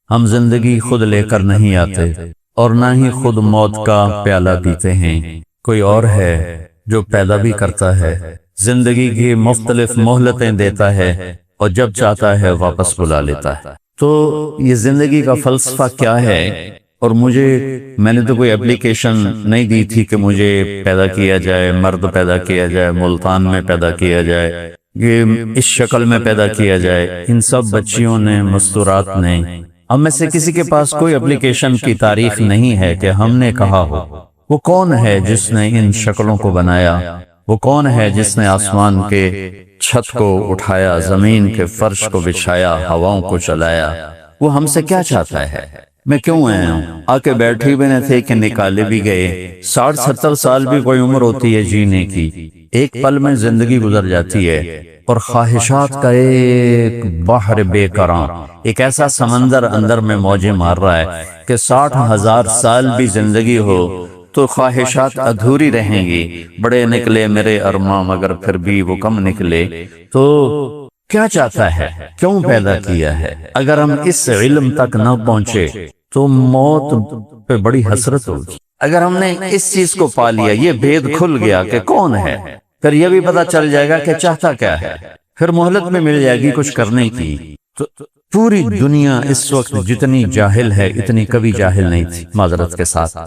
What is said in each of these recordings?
ہم زندگی خود لے کر نہیں آتے اور نہ ہی خود موت کا پیالہ پیتے ہیں، کوئی اور ہے جو پیدا بھی کرتا ہے، زندگی کی مختلف مہلتیں دیتا ہے اور جب چاہتا ہے واپس بلا لیتا ہے۔ تو یہ زندگی کا فلسفہ کیا ہے؟ اور میں نے تو کوئی اپلیکیشن نہیں دی تھی کہ مجھے پیدا کیا جائے، مرد پیدا کیا جائے، ملتان میں پیدا کیا جائے، یہ اس شکل میں پیدا کیا جائے۔ ان سب بچیوں نے، مستورات نے، ہم میں سے کسی کے پاس کوئی اپلیکیشن کی تاریخ نہیں ہے کہ ہم نے کہا ہو وہ کون ہے جس نے ان شکلوں کو بنایا، وہ کون ہے جس نے آسمان کے چھت کو اٹھایا، زمین کے فرش کو بچھایا، ہواؤں کو چلایا، وہ ہم سے کیا چاہتا ہے؟ میں کیوں آیا ہوں؟ آ کے بیٹھے بھی نہ تھے کہ نکالے بھی گئے۔ 60-70 سال بھی کوئی عمر ہوتی ہے جینے کی، ایک پل میں زندگی گزر جاتی ہے، اور خواہشات کا ایک بحر بے کراں، ایک ایسا سمندر اندر میں موجیں مار رہا ہے کہ 60,000 سال بھی زندگی ہو تو خواہشات ادھوری رہیں گی۔ بڑے نکلے میرے ارماں مگر پھر بھی وہ کم نکلے۔ تو کیا چاہتا ہے؟ کیوں پیدا کیا ہے؟ اگر ہم اس علم تک نہ پہنچے تو موت پہ بڑی حسرت ہوگی۔ اگر ہم نے اس چیز کو پا لیا، یہ بھید کھل گیا کہ کون ہے، پھر یہ بھی پتا چل جائے گا کہ چاہتا کیا ہے، پھر مہلت میں مل جائے گی کچھ کرنے کی۔ تو پوری دنیا اس وقت جتنی جاہل ہے اتنی کبھی جاہل نہیں تھی، معذرت کے ساتھ۔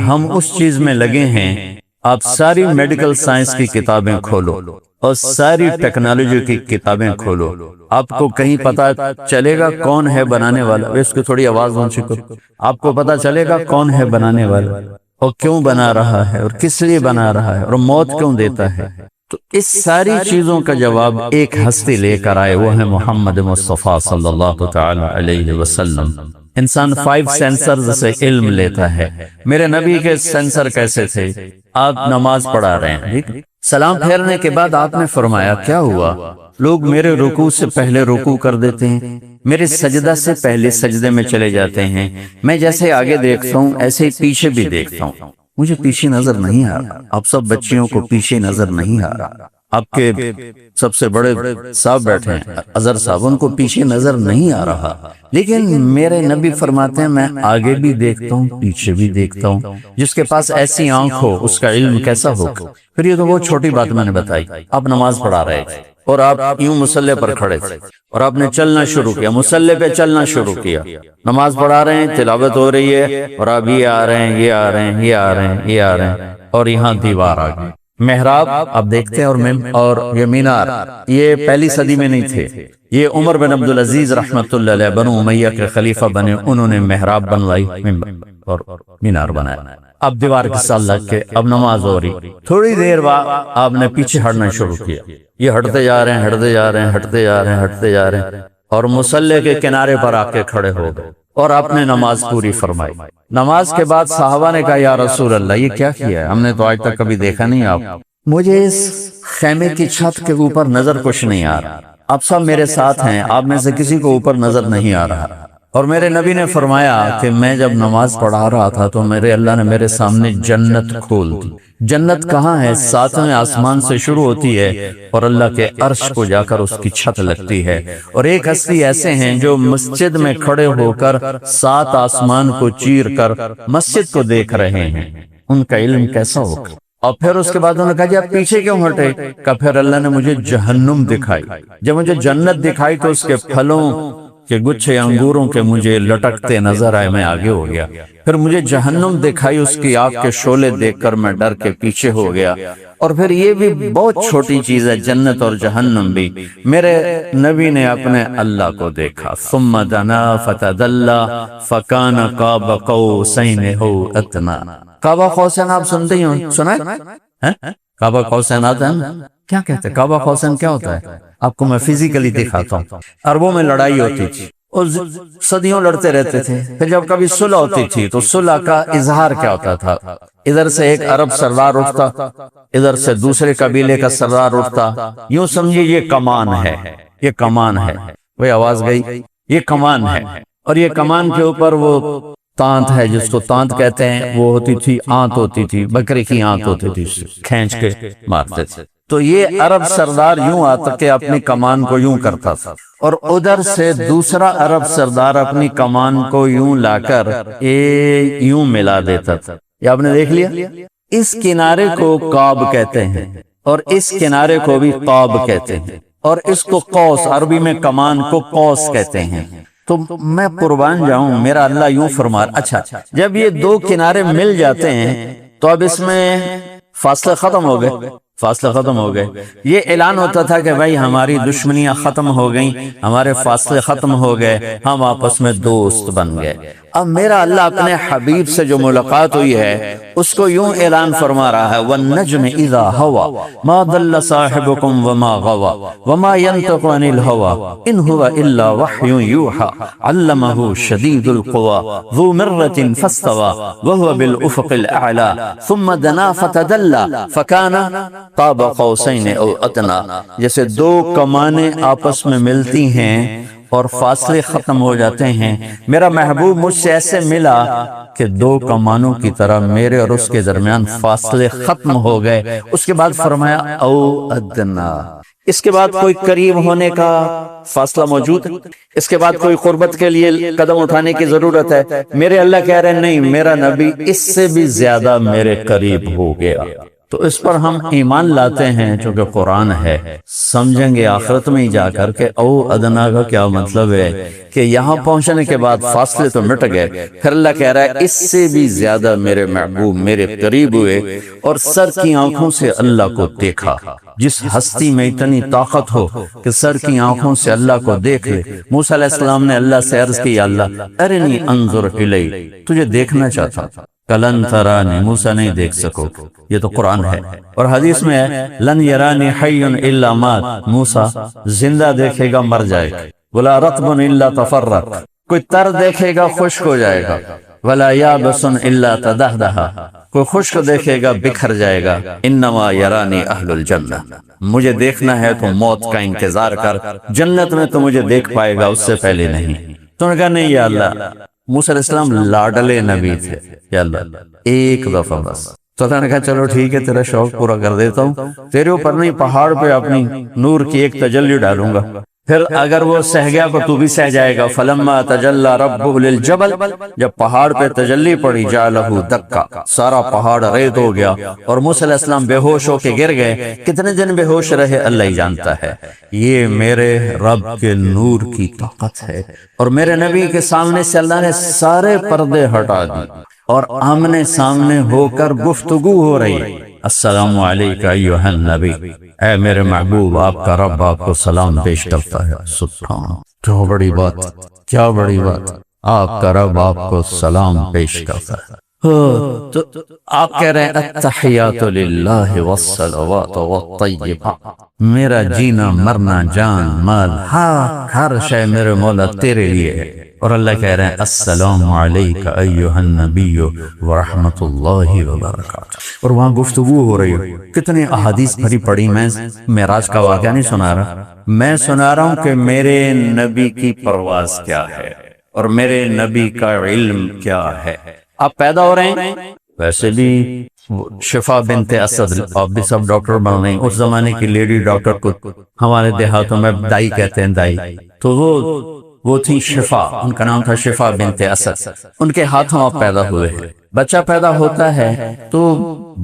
ہم اس چیز میں لگے ہیں، آپ ساری میڈیکل سائنس کی کتابیں کھولو اور ساری ٹیکنالوجی کی کتابیں کھولو، آپ کو کہیں پتا چلے گا کون ہے بنانے والا؟ اس کی تھوڑی آواز اونچی کرو۔ آپ کو پتا چلے گا کون ہے بنانے والا، اور کیوں بنا رہا ہے، اور کس لیے بنا رہا ہے، اور موت کیوں دیتا ہے۔ تو اس ساری چیزوں کا جواب ایک ہستی لے کر آئے، وہ ہے محمد مصطفیٰ صلی اللہ تعالی علیہ وسلم۔ انسان 5 سینسرز سے علم لیتا ہے۔ میرے نبی کے سینسر کیسے تھے؟ آپ نماز پڑھا رہے ہیں، ٹھیک؟ سلام پھیرنے کے بعد آپ نے فرمایا کیا ہوا؟ لوگ میرے رکوع سے پہلے رکوع کر دیتے ہیں، میرے سجدہ سے پہلے سجدے میں چلے جاتے ہیں، میں جیسے آگے دیکھتا ہوں ایسے ہی پیچھے بھی دیکھتا ہوں، مجھے پیچھے نظر نہیں آ رہا۔ آپ سب بچیوں کو پیچھے نظر نہیں آ رہا، آپ کے سب سے بڑے صاحب بیٹھے ہیں اظہر صاحب، ان کو پیچھے نظر نہیں آ رہا، لیکن میرے نبی فرماتے ہیں میں آگے بھی دیکھتا ہوں پیچھے بھی دیکھتا ہوں۔ جس کے پاس ایسی آنکھ ہو اس کا علم کیسا ہوگا؟ پھر یہ تو وہ چھوٹی بات میں نے بتائی، آپ نماز پڑھا رہے تھے اور آپ یوں مصلی پر کھڑے تھے اور آپ نے چلنا شروع کیا، مصلی پہ چلنا شروع کیا، نماز پڑھا رہے ہیں، تلاوت ہو رہی ہے، اور آپ یہ آ رہے ہیں، یہ آ رہے ہیں، یہ آ رہے ہیں، یہ آ رہے ہیں، اور یہاں دیوار آ گئی۔ محراب آپ دیکھتے ہیں، اور یہ مینار، یہ پہلی صدی میں نہیں تھے، یہ عمر بن عبدالعزیز رحمت اللہ علیہ، بنو امیہ کے خلیفہ بنے، انہوں نے محراب بنوائی اور مینار بنایا۔ اب دیوار کے ساتھ لگ کے اب نماز ہو رہی، تھوڑی دیر بعد آپ نے پیچھے ہٹنا شروع کیا، یہ ہٹتے جا رہے ہیں، ہٹتے جا رہے ہیں، ہٹتے جا رہے ہیں، ہٹتے جا رہے ہیں، اور مصلی کے کنارے پر آ کے کھڑے ہو گئے اور آپ نے نماز پوری فرمائی۔ نماز کے بعد صحابہ نے کہا یا رسول اللہ یہ کیا کیا ہے؟ ہم نے تو آج تک کبھی دیکھا نہیں آپ۔ مجھے اس خیمے کی چھت کے اوپر نظر کچھ نہیں آ رہا، آپ سب میرے ساتھ ہیں، آپ میں سے کسی کو اوپر نظر نہیں آ رہا۔ اور میرے نبی نے فرمایا کہ میں جب نماز پڑھا رہا تھا تو میرے اللہ نے میرے سامنے جنت کھول دی۔ جنت کہاں ہے؟ 7ویں آسمان سے شروع ہوتی ہے اور اللہ کے عرش کو جا کر اس کی چھت لگتی ہے، اور ایک ہستی ایسے ہیں جو مسجد میں کھڑے ہو کر 7 آسمان کو چیر کر مسجد کو دیکھ رہے ہیں، ان کا علم کیسا ہوگا؟ اور پھر اس کے بعد انہوں نے کہا جی آپ پیچھے کیوں ہٹے؟ کہ پھر اللہ نے مجھے جہنم دکھائی، جب مجھے جنت دکھائی تو اس کے پھلوں کہ گچھے انگوروں کے مجھے لٹکتے نظر آئے، میں آگے ہو گیا۔ پھر مجھے جہنم دکھائی، اس کی آگ کے شعلے دیکھ کر میں ڈر کے پیچھے ہو گیا۔ اور پھر یہ بھی بہت چھوٹی چیز ہے، جنت اور جہنم بھی، میرے نبی نے اپنے اللہ کو دیکھا، ثم دنا فتدلى فكان قاب قوسين او ادنى۔ قاب قوسین آپ سنتے ہی ہوں، سنا ہے؟ قاب قوسین آتا ہے، کیا کہتے ہیں؟ قاب قوسین کیا ہوتا ہے؟ آپ کو میں فزیکلی دکھاتا ہوں۔ عربوں میں لڑائی ہوتی تھی اور صدیوں لڑتے رہتے تھے، پھر جب کبھی صلح ہوتی تھی تو صلح کا اظہار کیا ہوتا تھا؟ ادھر سے ایک عرب سردار اٹھتا، ادھر سے دوسرے قبیلے کا سردار اٹھتا، یوں سمجھیے یہ کمان ہے، یہ کمان ہے، وہ آواز گئی، یہ کمان ہے، اور یہ کمان کے اوپر وہ تانت ہے جس کو تانت کہتے ہیں، وہ ہوتی تھی، آنت ہوتی تھی، بکرے کی آنت ہوتی تھی، کھینچ کے مارتے تھے۔ تو یہ عرب سردار یوں آتا کہ اپنی کمان کو یوں کرتا تھا، اور ادھر سے دوسرا عرب سردار اپنی کمان کو یوں لا کر یوں ملا دیتا تھا۔ یہ آپ نے دیکھ لیا؟ اس کنارے کو قاب کہتے ہیں اور اس کنارے کو بھی قاب کہتے ہیں، اور اس کو قوس، عربی میں کمان کو قوس کہتے ہیں۔ تو میں قربان جاؤں، میرا اللہ یوں فرما، اچھا جب یہ دو کنارے مل جاتے ہیں تو اب اس میں فاصلے ختم ہو گئے، فاصلے ختم ہو گئے۔ یہ اعلان ہوتا تھا کہ بھائی ہماری دشمنیاں ختم ہو گئیں، ہمارے فاصلے ختم ہو گئے، ہم آپس میں دوست بن گئے۔ اب میرا اللہ اپنے حبیب سے جو ملاقات ہوئی ہے اس کو یوں اعلان فرما رہا ہے، وَالنَّجْمِ إِذَا هَوَى مَا ضَلَّ صَاحِبُكُمْ وَمَا غَوَى وَمَا يَنطِقُ عَنِ الْهَوَى إِنْ هُوَ إِلَّا وَحْيٌ يُوحَى عَلَّمَهُ شَدِيدُ الْقُوَى ذُو مِرَّةٍ فَاسْتَوَى وَهُوَ بِالْأُفُقِ الْأَعْلَى ثُمَّ دَنَا فَتَدَلَّى فَكَانَ قَابَ قَوْسَيْنِ أَوْ أَدْنَىٰ۔ جیسے دو کمانیں آپس میں ملتی ہیں اور فاصلے ختم ہو جاتے ہیں، میرا محبوب مجھ سے ایسے ملا کہ دو کمانوں کی طرح میرے اور اس کے درمیان فاصلے ختم ہو گئے۔ اس کے بعد فرمایا او ادنا، اس کے بعد کوئی قریب ہونے کا فاصلہ موجود ہے، اس کے بعد کوئی قربت کے لیے قدم اٹھانے کی ضرورت ہے؟ میرے اللہ کہہ رہے ہیں نہیں، میرا نبی اس سے بھی زیادہ میرے قریب ہو گیا۔ تو اس پر ہم ایمان لاتے ہیں چونکہ قرآن ہے، سمجھیں گے آخرت میں ہی جا کر کہ او ادنا کا کیا مطلب ہے کہ یہاں پہنچنے کے بعد فاصلے تو مٹ گئے، پھر اللہ کہہ رہا ہے اس سے بھی زیادہ میرے محبوب میرے قریب ہوئے اور سر کی آنکھوں سے اللہ کو دیکھا۔ جس ہستی میں اتنی طاقت ہو کہ سر کی آنکھوں سے اللہ کو دیکھ لے، موسیٰ علیہ السلام نے اللہ سے عرض کی، اللہ ارنی انظر الی، تجھے دیکھنا چاہتا تھا، لن ترانی، موسیٰ نہیں دیکھ سکو، یہ تو قرآن ہے۔ اور حدیث میں ہے لن یرانی حی الا مات، موسیٰ زندہ دیکھے گا مر جائے گا، ولا رطب الا تفرق، کوئی تر دیکھے گا خشک ہو جائے گا، ولا یابس الا تدہدہا، کوئی خشک دیکھے گا بکھر جائے گا، انما یرانی اہل الجنہ، مجھے دیکھنا ہے تو موت کا انتظار کر، جنت میں تو مجھے دیکھ پائے گا، اس سے پہلے نہیں۔ تو نے کہا نہیں یا اللہ، موسیٰ علیہ السلام لاڈلے نبی تھے، یا اللہ ایک دفعہ بس۔ تو اللہ نے کہا چلو ٹھیک ہے، تیرا شوق پورا کر دیتا ہوں، تیرے اوپر نہیں پہاڑ پہ اپنی نور کی ایک تجلی ڈالوں گا، پھر اگر وہ سہ گیا تو تو بھی سہ جائے گا۔ فلما تجلی ربہ للجبل، جب پہاڑ پہ تجلی پڑی، جعلہ دکا، سارا پہاڑ ریت ہو گیا اور موسیٰ علیہ السلام بے ہوش ہو کے گر گئے۔ کتنے دن بے ہوش رہے اللہ ہی جانتا ہے۔ یہ میرے رب کے نور کی طاقت ہے، اور میرے نبی کے سامنے سے اللہ نے سارے پردے ہٹا دی اور آمنے سامنے ہو کر گفتگو ہو رہی ہے۔ السلام علیکہ ایھا النبی، اے میرے محبوب آپ کا رب آپ کو سلام پیش کرتا ہے۔ سبحان، کیا بڑی بات، کیا بڑی بات، آپ کا رب آپ کو سلام پیش کرتا ہے۔ تو آپ کہہ رہے ہیں التحیات للہ والصلوات والطیبات، میرا جینا مرنا جان مال ہر شے میرے مولا تیرے لیے ہے۔ اور اللہ کہہ رہے ہیں السلام علیکہ ایھا النبی ورحمۃ اللہ وبرکاتہ، اور وہاں گفتگو ہو رہی ہے۔ کتنے احادیث بھری پڑی، میں معراج کا واقعہ نہیں سنا رہا، میں سنا رہا ہوں کہ میرے نبی کی پرواز کیا ہے اور میرے نبی کا علم کیا ہے۔ آپ پیدا ہو رہے ہیں، ویسے بھی شفا بنت اسد، آپ بھی سب ڈاکٹر بن رہے ہیں، اس زمانے کی لیڈی ڈاکٹر کو ہمارے دیہاتوں میں دائی کہتے ہیں، دائی، تو وہ تھی شفا، ان کا نام تھا شفا بنت اسد، ان کے ہاتھوں آپ پیدا ہوئے ہیں۔ بچہ پیدا ہوتا ہے تو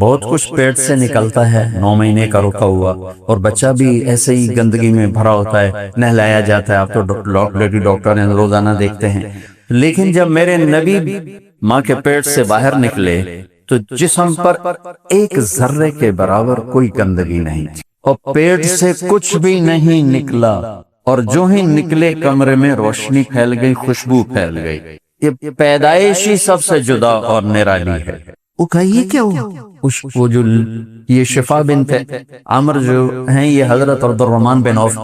بہت کچھ پیٹ سے نکلتا ہے، 9 مہینے کا رکا ہوا، اور بچہ بھی ایسے ہی گندگی میں بھرا ہوتا ہے، نہلایا جاتا ہے، آپ تو لیڈی ڈاکٹر ہیں روزانہ دیکھتے ہیں۔ لیکن جب میرے نبی ماں کے پیٹ سے باہر نکلے تو جسم پر ایک ذرے کے برابر کوئی گندگی نہیں تھی، اور پیٹ سے کچھ بھی نہیں نکلا، اور جو ہی نکلے کمرے میں روشنی پھیل گئی، خوشبو پھیل گئی۔ یہ پیدائشی سب سے جدا اور نرالی ہے۔ وہ کہا یہ کیا ہوا؟ وہ جو یہ شفا بنت عمر جو ہیں، یہ حضرت عبد الرحمن بن عوف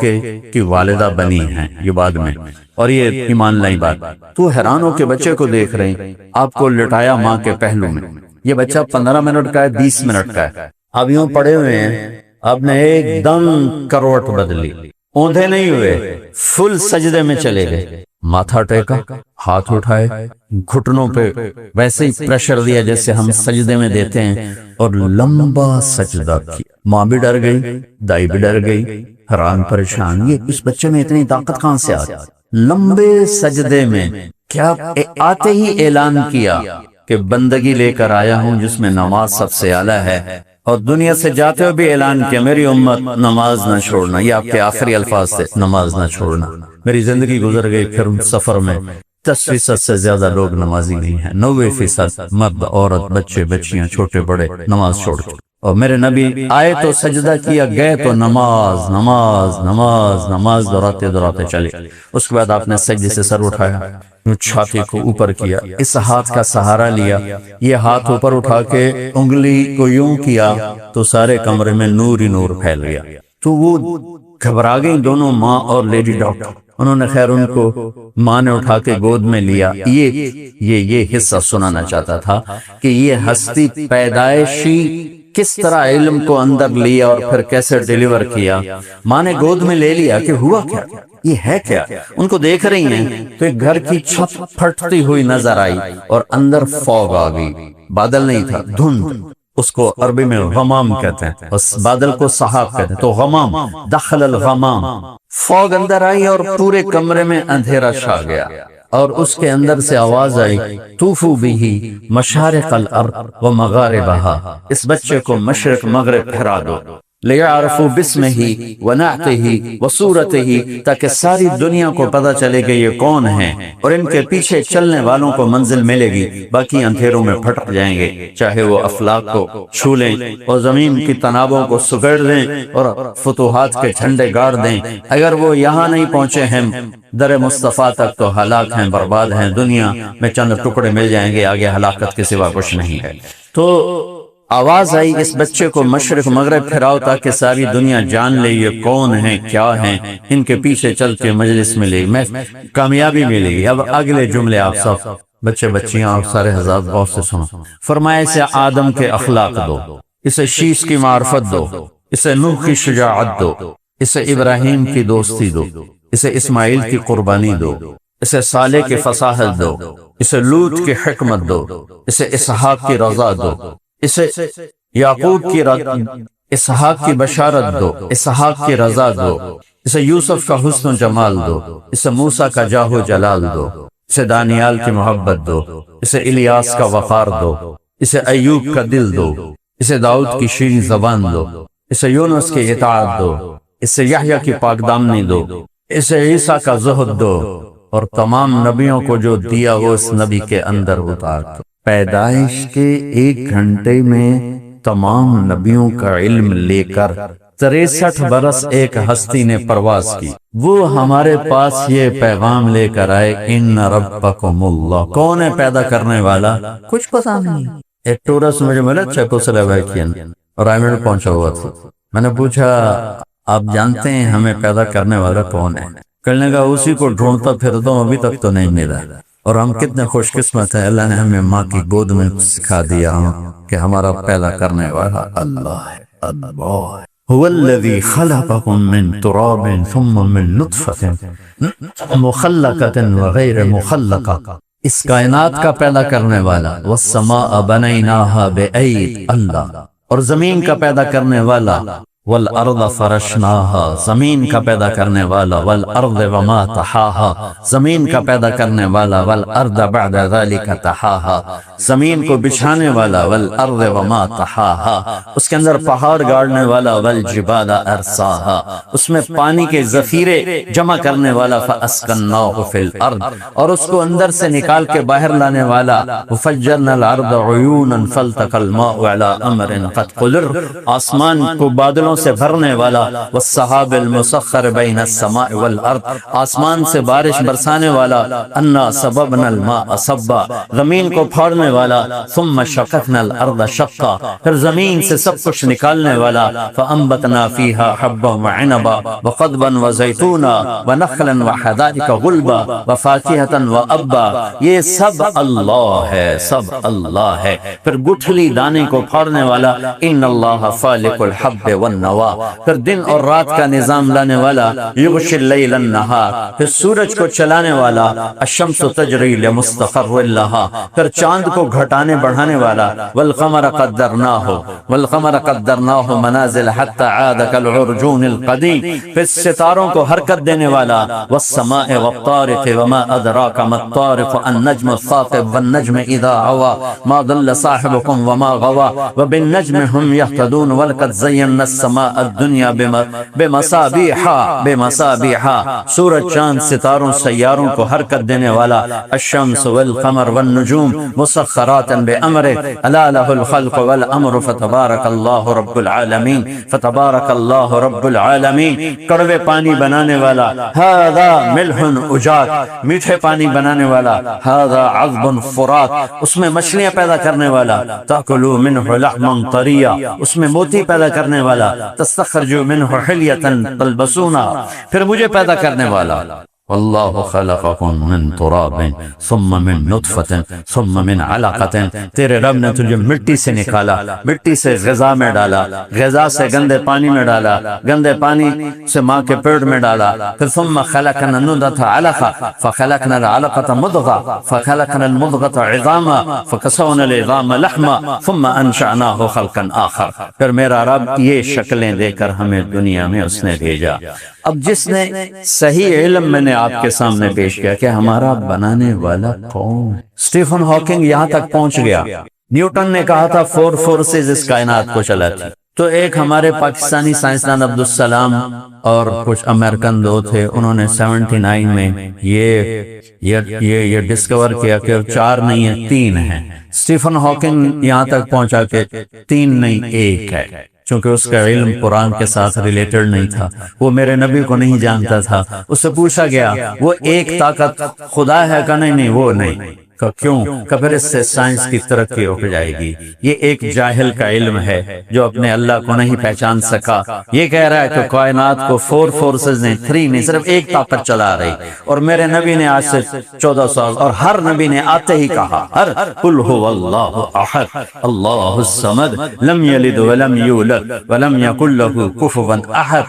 کی والدہ بنی ہیں، یہ بعد میں، اور یہ ایمان لائی بات۔ تو حیران ہو کے بچے کو دیکھ رہے ہیں، آپ کو لٹایا ماں کے پہلو میں، یہ بچہ 15 منٹ کا ہے، 20 منٹ کا ہے، اب یوں پڑے ہوئے ہیں، آپ نے ایک دم کروٹ بدلی، اوندھے نہیں ہوئے، فل سجدے میں چلے گئے، ماتھا ٹیکا، ہاتھ اٹھائے، گھٹنوں پہ ویسے ہی پریشر دیا جیسے ہم سجدے میں دیتے ہیں، اور لمبا سجدہ کیا، ماں بھی ڈر گئی، دائی بھی ڈر گئی، حیران پریشان، یہ اس بچے میں اتنی طاقت کہاں سے آتی؟ لمبے سجدے میں کیا آتے ہی اعلان کیا کہ بندگی لے کر آیا ہوں جس میں نماز سب سے اعلیٰ ہے، اور دنیا سے جاتے ہوئے بھی اعلان کیا میری امت نماز نہ چھوڑنا، یہ آپ کے آخری الفاظ تھے، نماز نہ چھوڑنا۔ میری زندگی گزر گئی پھر سفر میں 10% سے زیادہ لوگ نمازی نہیں ہیں، 90% مرد عورت بچے بچیاں چھوٹے بڑے نماز چھوڑ کے، اور میرے نبی آئے تو سجدہ کیا، گئے تو نماز نماز نماز نماز دہراتے دہراتے چلے۔ اس کے بعد آپ نے سجدے سے سر اٹھایا، چھاتی کو اوپر کیا، اس ہاتھ کا سہارا لیا، یہ ہاتھ اوپر اٹھا کے انگلی کو یوں کیا تو سارے کمرے میں نور ہی نور پھیل گیا۔ تو وہ گھبرا گئی دونوں، ماں اور لیڈی ڈاکٹر، انہوں نے خیر ان کو ماں نے اٹھا کے گود میں لیا۔ یہ حصہ سنانا چاہتا تھا کہ یہ ہستی پیدائشی کس طرح علم کو اندر لیا اور پھر کیسے ڈیلیور کیا۔ ماں نے گود میں لے لیا کہ ہوا کیا، یہ ہے کیا؟ ان کو دیکھ رہی ہیں تو ایک گھر کی چھت پھٹتی ہوئی نظر آئی اور اندر فوگ آ گئی، بادل نہیں تھا، دھند، اس کو عربی میں غمام کہتے ہیں، اس بادل کو سحاب کہتے ہیں، تو غمام، دخل الغمام، فوگ اندر آئی اور پورے کمرے میں اندھیرا چھا گیا، اور اس کے اندر سے آواز آئی طوفوا بہ مشارق الارض ومغاربہا، اس بچے کو مشرق مغرب پھرا دو، لیعرفوا باسمہ ونعتہ وصورتہ، تاکہ ساری دنیا کو پتہ چلے کہ یہ کون ہیں، اور ان کے پیچھے چلنے والوں کو منزل ملے گی، باقی اندھیروں میں پھٹک جائیں گے، چاہے وہ افلاک کو چھو لیں اور زمین کی تنابوں کو سگڑ دیں اور فتوحات کے جھنڈے گاڑ دیں، اگر وہ یہاں نہیں پہنچے ہیں در مصطفیٰ تک تو ہلاک ہیں، برباد ہیں، دنیا میں چند ٹکڑے مل جائیں گے، آگے ہلاکت کے سوا کچھ نہیں ہے۔ تو آواز آئی اس بچے کو مشرق مغرب پھراؤ تاکہ ساری دنیا جان لے یہ کون ہیں، کیا ہیں، ان کے پیچھے چل کے مجلس ملے گی، میں کامیابی ملے گی۔ اب اگلے جملے آپ سب بچے بچیاں اور سارے حضرات غور سے سنو۔ فرمایا اسے آدم کے اخلاق دو، اسے شیش کی معرفت دو، اسے نوح کی شجاعت دو، اسے ابراہیم کی دوستی دو، اسے اسماعیل کی قربانی دو، اسے صالح کی فصاحت دو، اسے لوط کی حکمت دو، اسے اسحاق کی رضا دو، اسے یعقوب کی اسحاق کی بشارت دو، اسحاق کی رضا دو، اسے یوسف کا حسن و جمال دو، اسے موسیٰ کا جاہ و جلال دو، اسے دانیال کی محبت دو، اسے الیاس کا وقار دو، اسے ایوب کا دل دو، اسے داؤد کی شیریں زبان دو، اسے یونس کی اطاعت دو، اسے یحییٰ کی پاک دامنی دو، اسے عیسیٰ کا زہد دو، اور تمام نبیوں کو جو دیا وہ اس نبی کے اندر اتار دو۔ پیدائش کے 1 گھنٹے میں تمام نبیوں کا علم لے کر 63 برس ایک ہستی نے پرواز کی، وہ ہمارے پاس یہ پیغام لے کر آئے ان ربکم اللہ۔ کون ہے پیدا کرنے والا؟ کچھ پتا نہیں۔ ایک ٹورسٹ مجھے ملا چیکوسلوواکین اور آئیلینڈ پہنچا ہوا تھا، میں نے پوچھا آپ جانتے ہیں ہمیں پیدا کرنے والا کون ہے؟ کہنے لگا اسی کو ڈھونڈتا پھرتا ہوں، ابھی تک تو نہیں ملا، اور ہم کتنے خوش قسمت ہیں، اللہ نے ہمیں ماں کی گود میں سکھا دیا کہ ہمارا پیدا کرنے والا اللہ ہے۔ اللہ هو الذي خلقكم من تراب ثم من نطفة مخلقة وغير مخلقة، اس کائنات کا پیدا کرنے والا، والسماء بنيناها بأيد، اللہ، اور زمین کا پیدا کرنے والا، والارض فرشناها، زمین کا پیدا کرنے والا، والارض وما طحاها، زمین کا پیدا کرنے والا، والارض بعد ذلك طحاها، زمین کو بچھانے والا، والارض وما طحاها، اس کے اندر پہاڑ گاڑنے والا، والجبال ارساها، اس میں پانی کے ذخیرے جمع کرنے والا، فاسکناہ فی الارض، اور اس کو اندر سے نکال کے باہر لانے والا، وفجرنا الارض عیونا فالتقى الماء على امر قد قدر، آسمان کو بادلوں سے بھرنے والا، والسحاب المسخر بین السماء والارض، آسمان سے بارش برسانے والا، انا صببنا الماء صبا، زمین کو پھاڑنے والا، ثم شققنا الارض شقا، پھر زمین سے سب کچھ نکالنے والا، فانبتنا فیہا حبا وعنبا وقضبا وزیتونا ونخلا وحدائق غلبا وفاکہتا وابا، یہ سب اللہ ہے، سب اللہ ہے۔ پھر گٹھلی دانے کو پھاڑنے والا، ان اللہ فالق الحب والنوى، نوا، پھر دن اور رات کا نظام لانے والا یغشی اللیل النہار، پھر سورج کو چلانے والا الشمس تجری لمستقر لہا، پھر چاند کو گھٹانے بڑھانے والا والقمر قدرناہ منازل حتی عاد کالعرجون القدیم، پھر ستاروں کو حرکت دینے والا والسماء والطارق وما ادراک ما الطارق النجم الثاقب والنجم اذا ہوا ما ضل صاحبكم وما غوا وبالنجم هم يهتدون ولقد زينا السماء الدنيا بمصابيح، سورج چاند ستاروں سیاروں کو حرکت دینے والا الشمس والقمر والنجوم مسخرات بأمره الا له الخلق والامر فتبارك الله رب العالمین، فتبارك الله رب العالمین، کڑوے پانی بنانے والا هذا ملح اجاج، میٹھے پانی بنانے والا هذا عذب فرات، اس میں مچھلیاں پیدا کرنے والا تاکلوا منه لحما طریا، اس میں موتی پیدا کرنے والا تستخرجوا منه حلیة تلبسونها، پھر مجھے پیدا کرنے والا واللہ خلقکم من تراب ثم من نطفة ثم من علقة، تیرے رب نے تجھے مٹی سے نکالا، مٹی سے غذا میں ڈالا، غذا سے گندے پانی میں ڈالا، گندے پانی سے ماں کے پیٹ میں ڈالا، پھر ثم خلقنا النطفة علقة فخلقنا العلقة مضغة فخلقنا المضغة عظاما فكسونا العظام لحما ثم انشأناه خلقا آخر، پھر میرا رب یہ شکلیں دے کر ہمیں دنیا میں اس نے بھیجا۔ اب جس نے صحیح علم میں نے آپ کے سامنے پیش کیا کہ ہمارا بنانے والا کون ہے۔ اسٹیفن ہاکنگ یہاں تک پہنچ گیا، نیوٹن نے کہا تھا 4 فورسز اس کائنات کو چلاتی، تو ایک ہمارے پاکستانی سائنسدان عبدالسلام اور کچھ امریکن دو تھے، انہوں نے 79 میں یہ ڈسکور کیا کہ 4 نہیں ہے 3 ہیں۔ اسٹیفن ہاکنگ یہاں تک پہنچا کہ 3 نہیں 1 ہے، چونکہ اس کا علم قرآن کے ساتھ ریلیٹڈ نہیں تھا، وہ میرے نبی کو نہیں جانتا تھا۔ اس سے پوچھا گیا وہ ایک طاقت خدا ہے کہ نہیں، وہ نہیں، کہ کیوں؟ کہ پھر اس سے سائنس کی ترقی رک جائے گی۔ یہ ایک جاہل کا علم ہے جو اپنے اللہ کو نہیں پہچان سکا، یہ کہہ رہا ہے کہ کائنات کو 4 فورسز نے 3 نہیں صرف ایک طاقت چلا رہی، اور میرے نبی نے آج سے 14 سال اور ہر نبی نے آتے ہی کہا قل هو اللہ احد اللہ الصمد لم یلد ولم یولد ولم یکن له کفوا احد۔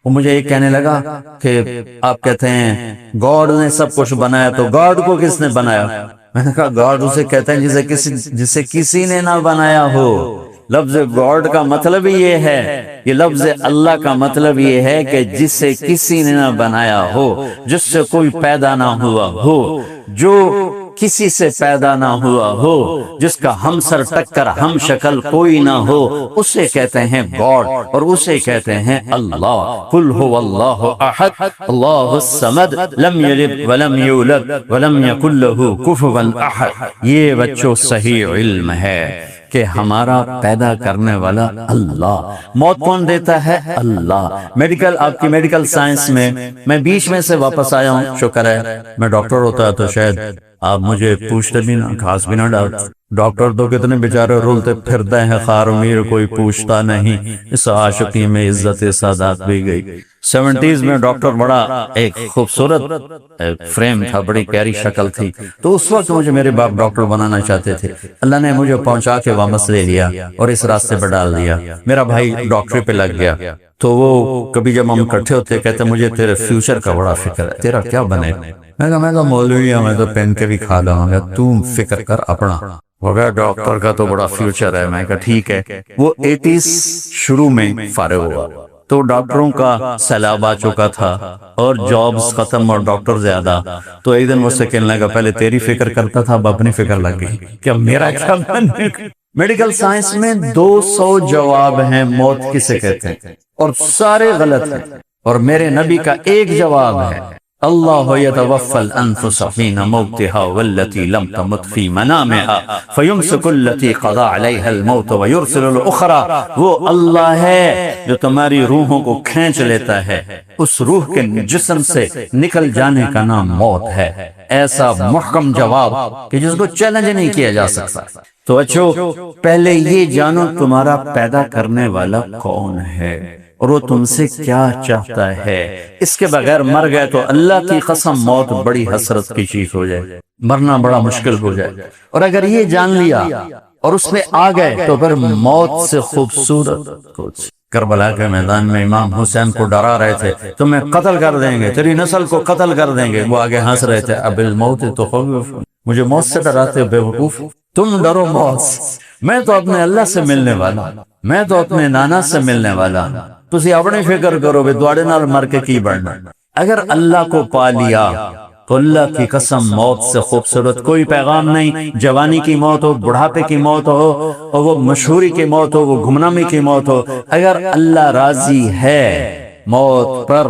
وہ مجھے یہ کہنے لگا کہ آپ کہتے ہیں گاڈ نے سب کچھ بنایا، تو گاڈ کو کس نے بنایا؟ میں نے کہا گاڈ اسے کہتے ہیں جسے کسی نے نہ بنایا ہو۔ لفظ گاڈ کا مطلب یہ ہے، یہ لفظ اللہ کا مطلب یہ ہے کہ جسے کسی نے نہ بنایا ہو، جس سے کوئی پیدا نہ ہوا ہو، جو کسی سے پیدا نہ ہوا ہو، جس کا ہم سر ٹکر ہم شکل کوئی نہ ہو، اسے کہتے ہیں گاڈ، اور اسے کہتے ہیں اللہ۔ قل هو اللہ احد اللہ الصمد لم یلد ولم یولد ولم یکن له کفوا احد۔ یہ بچوں صحیح علم ہے کہ ہمارا پیدا کرنے والا اللہ۔ موت کون دیتا ہے؟ اللہ۔ میڈیکل، آپ کی میڈیکل سائنس میں بیچ میں سے واپس آیا ہوں، شکر ہے، میں ڈاکٹر ہوتا تو شاید آپ مجھے پوچھتے بھی نہ، گھاس بھی نہ ڈالتے۔ ڈاکٹر تو کتنے بیچارے رولتے پھرتے ہیں، خار امیر کوئی پوچھتا نہیں، اس عاشقی میں عزت سادات بھی گئی۔ 70s میں ڈاکٹر بڑا ایک خوبصورت فریم تھا، بڑی پیاری شکل تھی، تو اس وقت مجھے میرے باپ ڈاکٹر بنانا چاہتے تھے۔ اللہ نے مجھے پہنچا کے واپس لے لیا اور اس راستے پہ ڈال دیا۔ میرا بھائی ڈاکٹری پہ لگ گیا، تو وہ کبھی جب ہم اکٹھے ہوتے کہتے مجھے تیرے فیوچر کا بڑا فکر ہے، تیرا کیا بنے؟ میں تو مولوی ہوں، میں تو پہن کے بھی کھا لوں گا، تم فکر کر اپنا۔ وہ کہا ڈاکٹر کا تو بڑا فیوچر ہے۔ میں کہا ٹھیک ہے۔ وہ 80s شروع میں فارغ ہوا تو ڈاکٹروں کا سیلاب آ چکا تھا اور جابز ختم اور ڈاکٹر زیادہ، تو ایک دن مجھ سے کہنے لگا پہلے تیری فکر کرتا تھا، اب اپنی فکر لگ گئی کہ اب میرا کیا بنے۔ میڈیکل سائنس میں 200 جواب ہیں موت کسے کہتے ہیں، اور سارے غلط ہیں، اور میرے نبی کا ایک جواب ہے اللہ یتوفی الانفس حین موتها والتي لم تمت في منامها فيمسك التي قضى عليها الموت ويرسل الاخرى۔ وہ اللہ ہے جو تمہاری روحوں کو کھینچ لیتا ہے، اس روح کے جسم سے نکل جانے کا نام موت ہے۔ ایسا محکم جواب کہ جس کو چیلنج نہیں کیا جا سکتا۔ تو اچھو پہلے یہ جانو تمہارا پیدا کرنے والا کون ہے اور وہ تم سے کیا چاہتا ہے۔ اس کے بغیر مر گئے تو اللہ کی قسم موت بڑی حسرت کی چیز ہو جائے، مرنا بڑا مشکل ہو جائے۔ اور اگر یہ جان لیا اور اس میں آ گئے تو پھر موت سے خوبصورت کچھ کربلا کے میدان میں امام حسین کو ڈرا رہے تھے تمہیں قتل کر دیں گے، تیری نسل کو قتل کر دیں گے، وہ آگے ہنس رہے تھے اب الموت تو خوف، مجھے موت سے ڈراتے ہو بے وقوف، تم ڈرو موت سے، میں تو اپنے اللہ سے ملنے والا، میں تو اپنے نانا سے ملنے والا، تسی اپنی فکر کرو بھی دوڑے نال مر کے کی بڑھنا۔ اگر اللہ کو پا لیا تو اللہ کی قسم موت سے خوبصورت کوئی پیغام نہیں، جوانی کی موت ہو، بڑھاپے کی موت ہو، اور وہ مشہوری کی موت ہو، وہ گمنامی کی موت ہو، اگر اللہ راضی ہے موت پر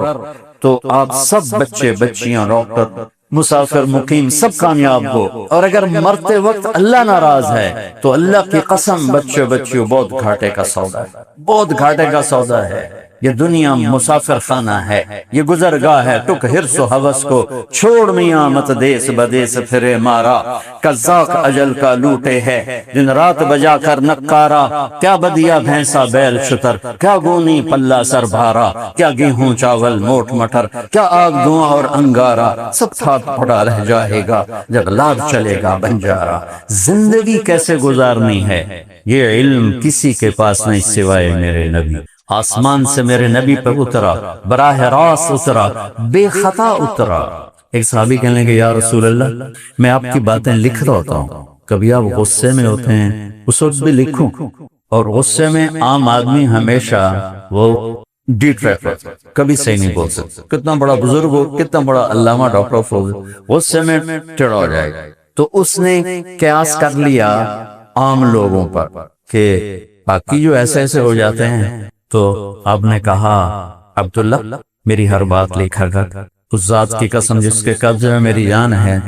تو آپ سب بچے بچیاں ڈاکٹر مسافر مقیم سب کامیاب ہو، اور اگر مرتے وقت اللہ ناراض ہے تو اللہ کی قسم بچے بچیوں بہت گھاٹے کا سودا ہے، بہت گھاٹے کا سودا ہے۔ یہ دنیا مسافر خانہ ہے، یہ گزرگاہ ہے، ٹک حرص و حوث کو چھوڑ میاں مت دیس بدیس پھرے مارا، قزاق اجل کا لوٹے ہے دن رات بجا کر نکارا، کیا بدیا بھینسا بیل شتر، کیا گونی پلہ سر بھارا، کیا گیہوں چاول موٹ مٹر، کیا آگ دھواں اور انگارا، سب تھاک پڑا رہ جائے گا جب لاد چلے گا بنجارا۔ زندگی کیسے گزارنی ہے یہ علم کسی کے پاس نہیں سوائے میرے نبی، آسمان سے میرے نبی پر اترا، براہ راست اترا، بے خطا اترا۔ ایک صحابی کہنے لگے یا رسول اللہ میں آپ کی باتیں لکھ رہا ہوتا ہوں، کبھی آپ غصے میں ہوتے ہیں اس وقت بھی لکھوں، اور غصے میں عام آدمی ہمیشہ وہ ڈی ٹریفر کبھی صحیح نہیں بول سکتا، کتنا بڑا بزرگ ہو، کتنا بڑا علامہ ڈاکٹر فوز غصے میں ٹیڑھا ہو جائے گا۔ تو اس نے قیاس کر لیا عام لوگوں پر کہ باقی جو ایسے ایسے ہو جاتے ہیں، تو آپ نے کہا عبداللہ میری ہر بات لکھا کر، اس ذات کی قسم جس کے قبضے میں میری جان ہے،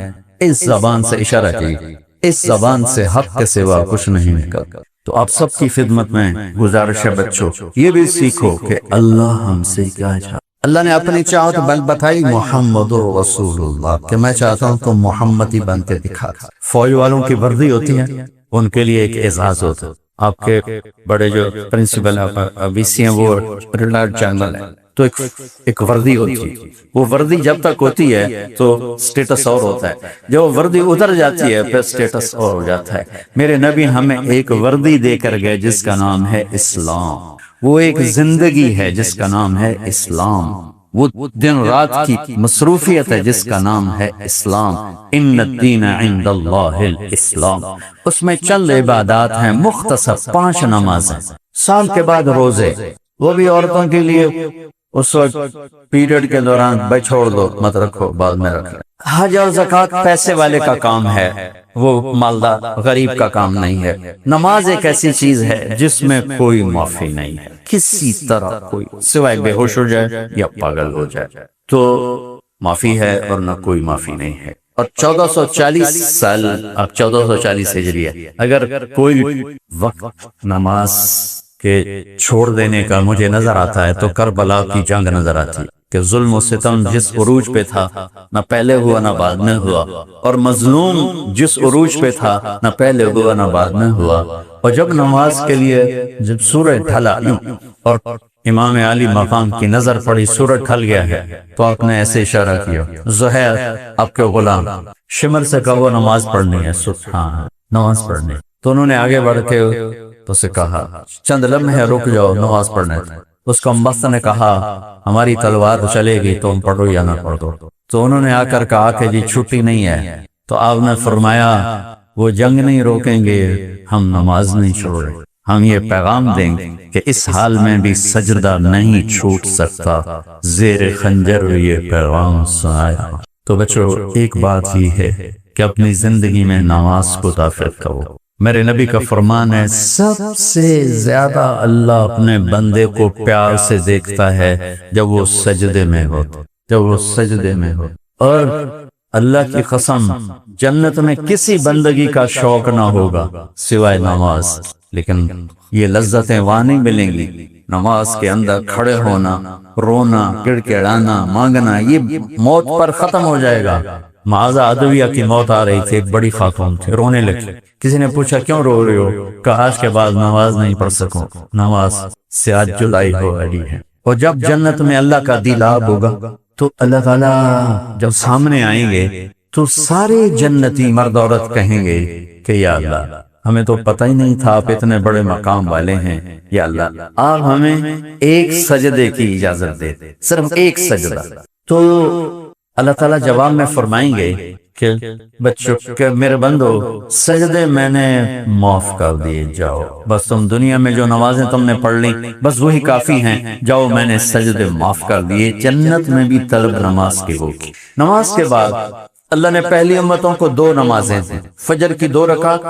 اس زبان سے اشارہ کی، اس زبان سے حق کے سوا کچھ نہیں نکلتا۔ تو آپ سب کی خدمت میں گزارش ہے بچوں یہ بھی سیکھو کہ اللہ ہم سے کیا چاہتا۔ اللہ نے اپنی چاہت بل بتائی محمد رسول اللہ کہ میں چاہتا ہوں تم محمدی بن کے دکھا۔ فوج والوں کی وردی ہوتی ہے، ان کے لیے ایک اعزاز ہوتا ہے، آپ کے بڑے جو پرنسپل وی سی ہیں وہ ریٹائرڈ جنرل ہیں، تو ایک وردی ہوتی ہے، وہ وردی جب تک ہوتی ہے تو سٹیٹس اور ہوتا ہے، جب وہ وردی اتر جاتی ہے پھر سٹیٹس اور ہو جاتا ہے۔ میرے نبی ہمیں ایک وردی دے کر گئے جس کا نام ہے اسلام، وہ ایک زندگی ہے جس کا نام ہے اسلام، وہ دن رات کی مصروفیت ہے جس کا نام ہے اسلام۔ ان الدین عند اللہ الاسلام، اس میں چند عبادات ہیں مختصر، 5 نمازیں، سال کے بعد روزے، وہ بھی عورتوں کے لیے اس وقت پیریڈ کے دوران بھائی چھوڑ دو مت رکھو بعد میں رکھ لیں۔ حج اور زکوٰۃ پیسے والے کا کام ہے، وہ مالدار غریب کا کام نہیں ہے۔ نماز ایک ایسی چیز ہے جس میں کوئی معافی نہیں ہے کسی طرح، کوئی سوائے بے ہوش ہو جائے یا پاگل ہو جائے تو معافی ہے، اور نہ کوئی معافی نہیں ہے۔ اور 1440 سال، اب 1440 ہجری ہے، اگر کوئی وقت نماز کے چھوڑ دینے کا مجھے نظر آتا ہے تو کربلا کی جنگ نظر آتی کہ ظلم و ستم جس عروج پہ تھا نہ پہلے ہوا نہ بعد میں ہوا، اور مظلوم جس عروج پہ تھا نہ پہلے ہوا نہ بعد میں ہوا۔ اور جب نماز کے لیے جب سورج ڈھلا اور امام علی مقام کی نظر پڑی سورج ڈھل گیا ہے تو آپ نے ایسے اشارہ کیا زہیر آپ کے غلام شمر سے کہا وہ نماز پڑھنی ہے، ہاں نماز پڑھنی۔ تو انہوں نے آگے بڑھ کے تو اسے کہا چند لمحے رک جاؤ نماز پڑھنے۔ اس کو مست نے کہا ہماری تلوار چلے گی تم پڑھو یا نہ پڑھو۔ تو انہوں نے آ کر کہا کہ جی چھٹی نہیں ہے، تو آپ نے فرمایا وہ جنگ نہیں روکیں گے، ہم نماز نہیں چھوڑیں، ہم یہ پیغام دیں گے کہ اس حال میں بھی سجدہ نہیں چھوٹ سکتا، زیر خنجر یہ پیغام سنایا۔ تو بچوں ایک بات ہی ہے کہ اپنی زندگی میں نماز کو داخل کرو۔ میرے نبی کا فرمان ہے سب سے زیادہ اللہ اپنے بندے کو پیار سے دیکھتا ہے جب وہ سجدے میں ہو، جب وہ سجدے میں ہو۔ اور اللہ کی قسم جنت میں کسی بندگی کا شوق نہ ہوگا سوائے نماز، لیکن یہ لذتیں وہاں نہیں ملیں گی۔ نماز کے اندر کھڑے ہونا، رونا، گڑگڑانا، مانگنا، یہ موت پر ختم ہو جائے گا۔ معاذ عدویہ کی موت آ رہی تھی، ایک بڑی خاتون تھی، رونے لگی۔ کسی نے پوچھا کیوں رو رہے ہو؟ کہا آج کے بعد نماز نہیں پڑھ سکوں، نماز سے آج جدائی ہو رہی ہے۔ اور جب جنت میں اللہ کا دل آب ہوگا تو اللہ تعالیٰ جب سامنے آئیں گے تو سارے جنتی مرد عورت کہیں گے کہ یا اللہ ہمیں تو پتہ ہی نہیں تھا آپ اتنے بڑے مقام والے ہیں۔ یا اللہ آپ ہمیں ایک سجدے کی اجازت دے، صرف ایک سجدہ۔ تو اللہ تعالیٰ جواب میں فرمائیں گے کہ بچوں کہ میرے بندو سجدے میں نے معاف کر دیے، جاؤ بس تم دنیا میں جو نمازیں تم نے پڑھ لی بس وہی کافی ہیں، جاؤ میں نے سجدے معاف کر دیے۔ جنت میں بھی طلب نماز کی ہوگی۔ نماز کے بعد اللہ نے پہلی امتوں کو 2 نمازیں دیں، فجر کی 2 رکعت،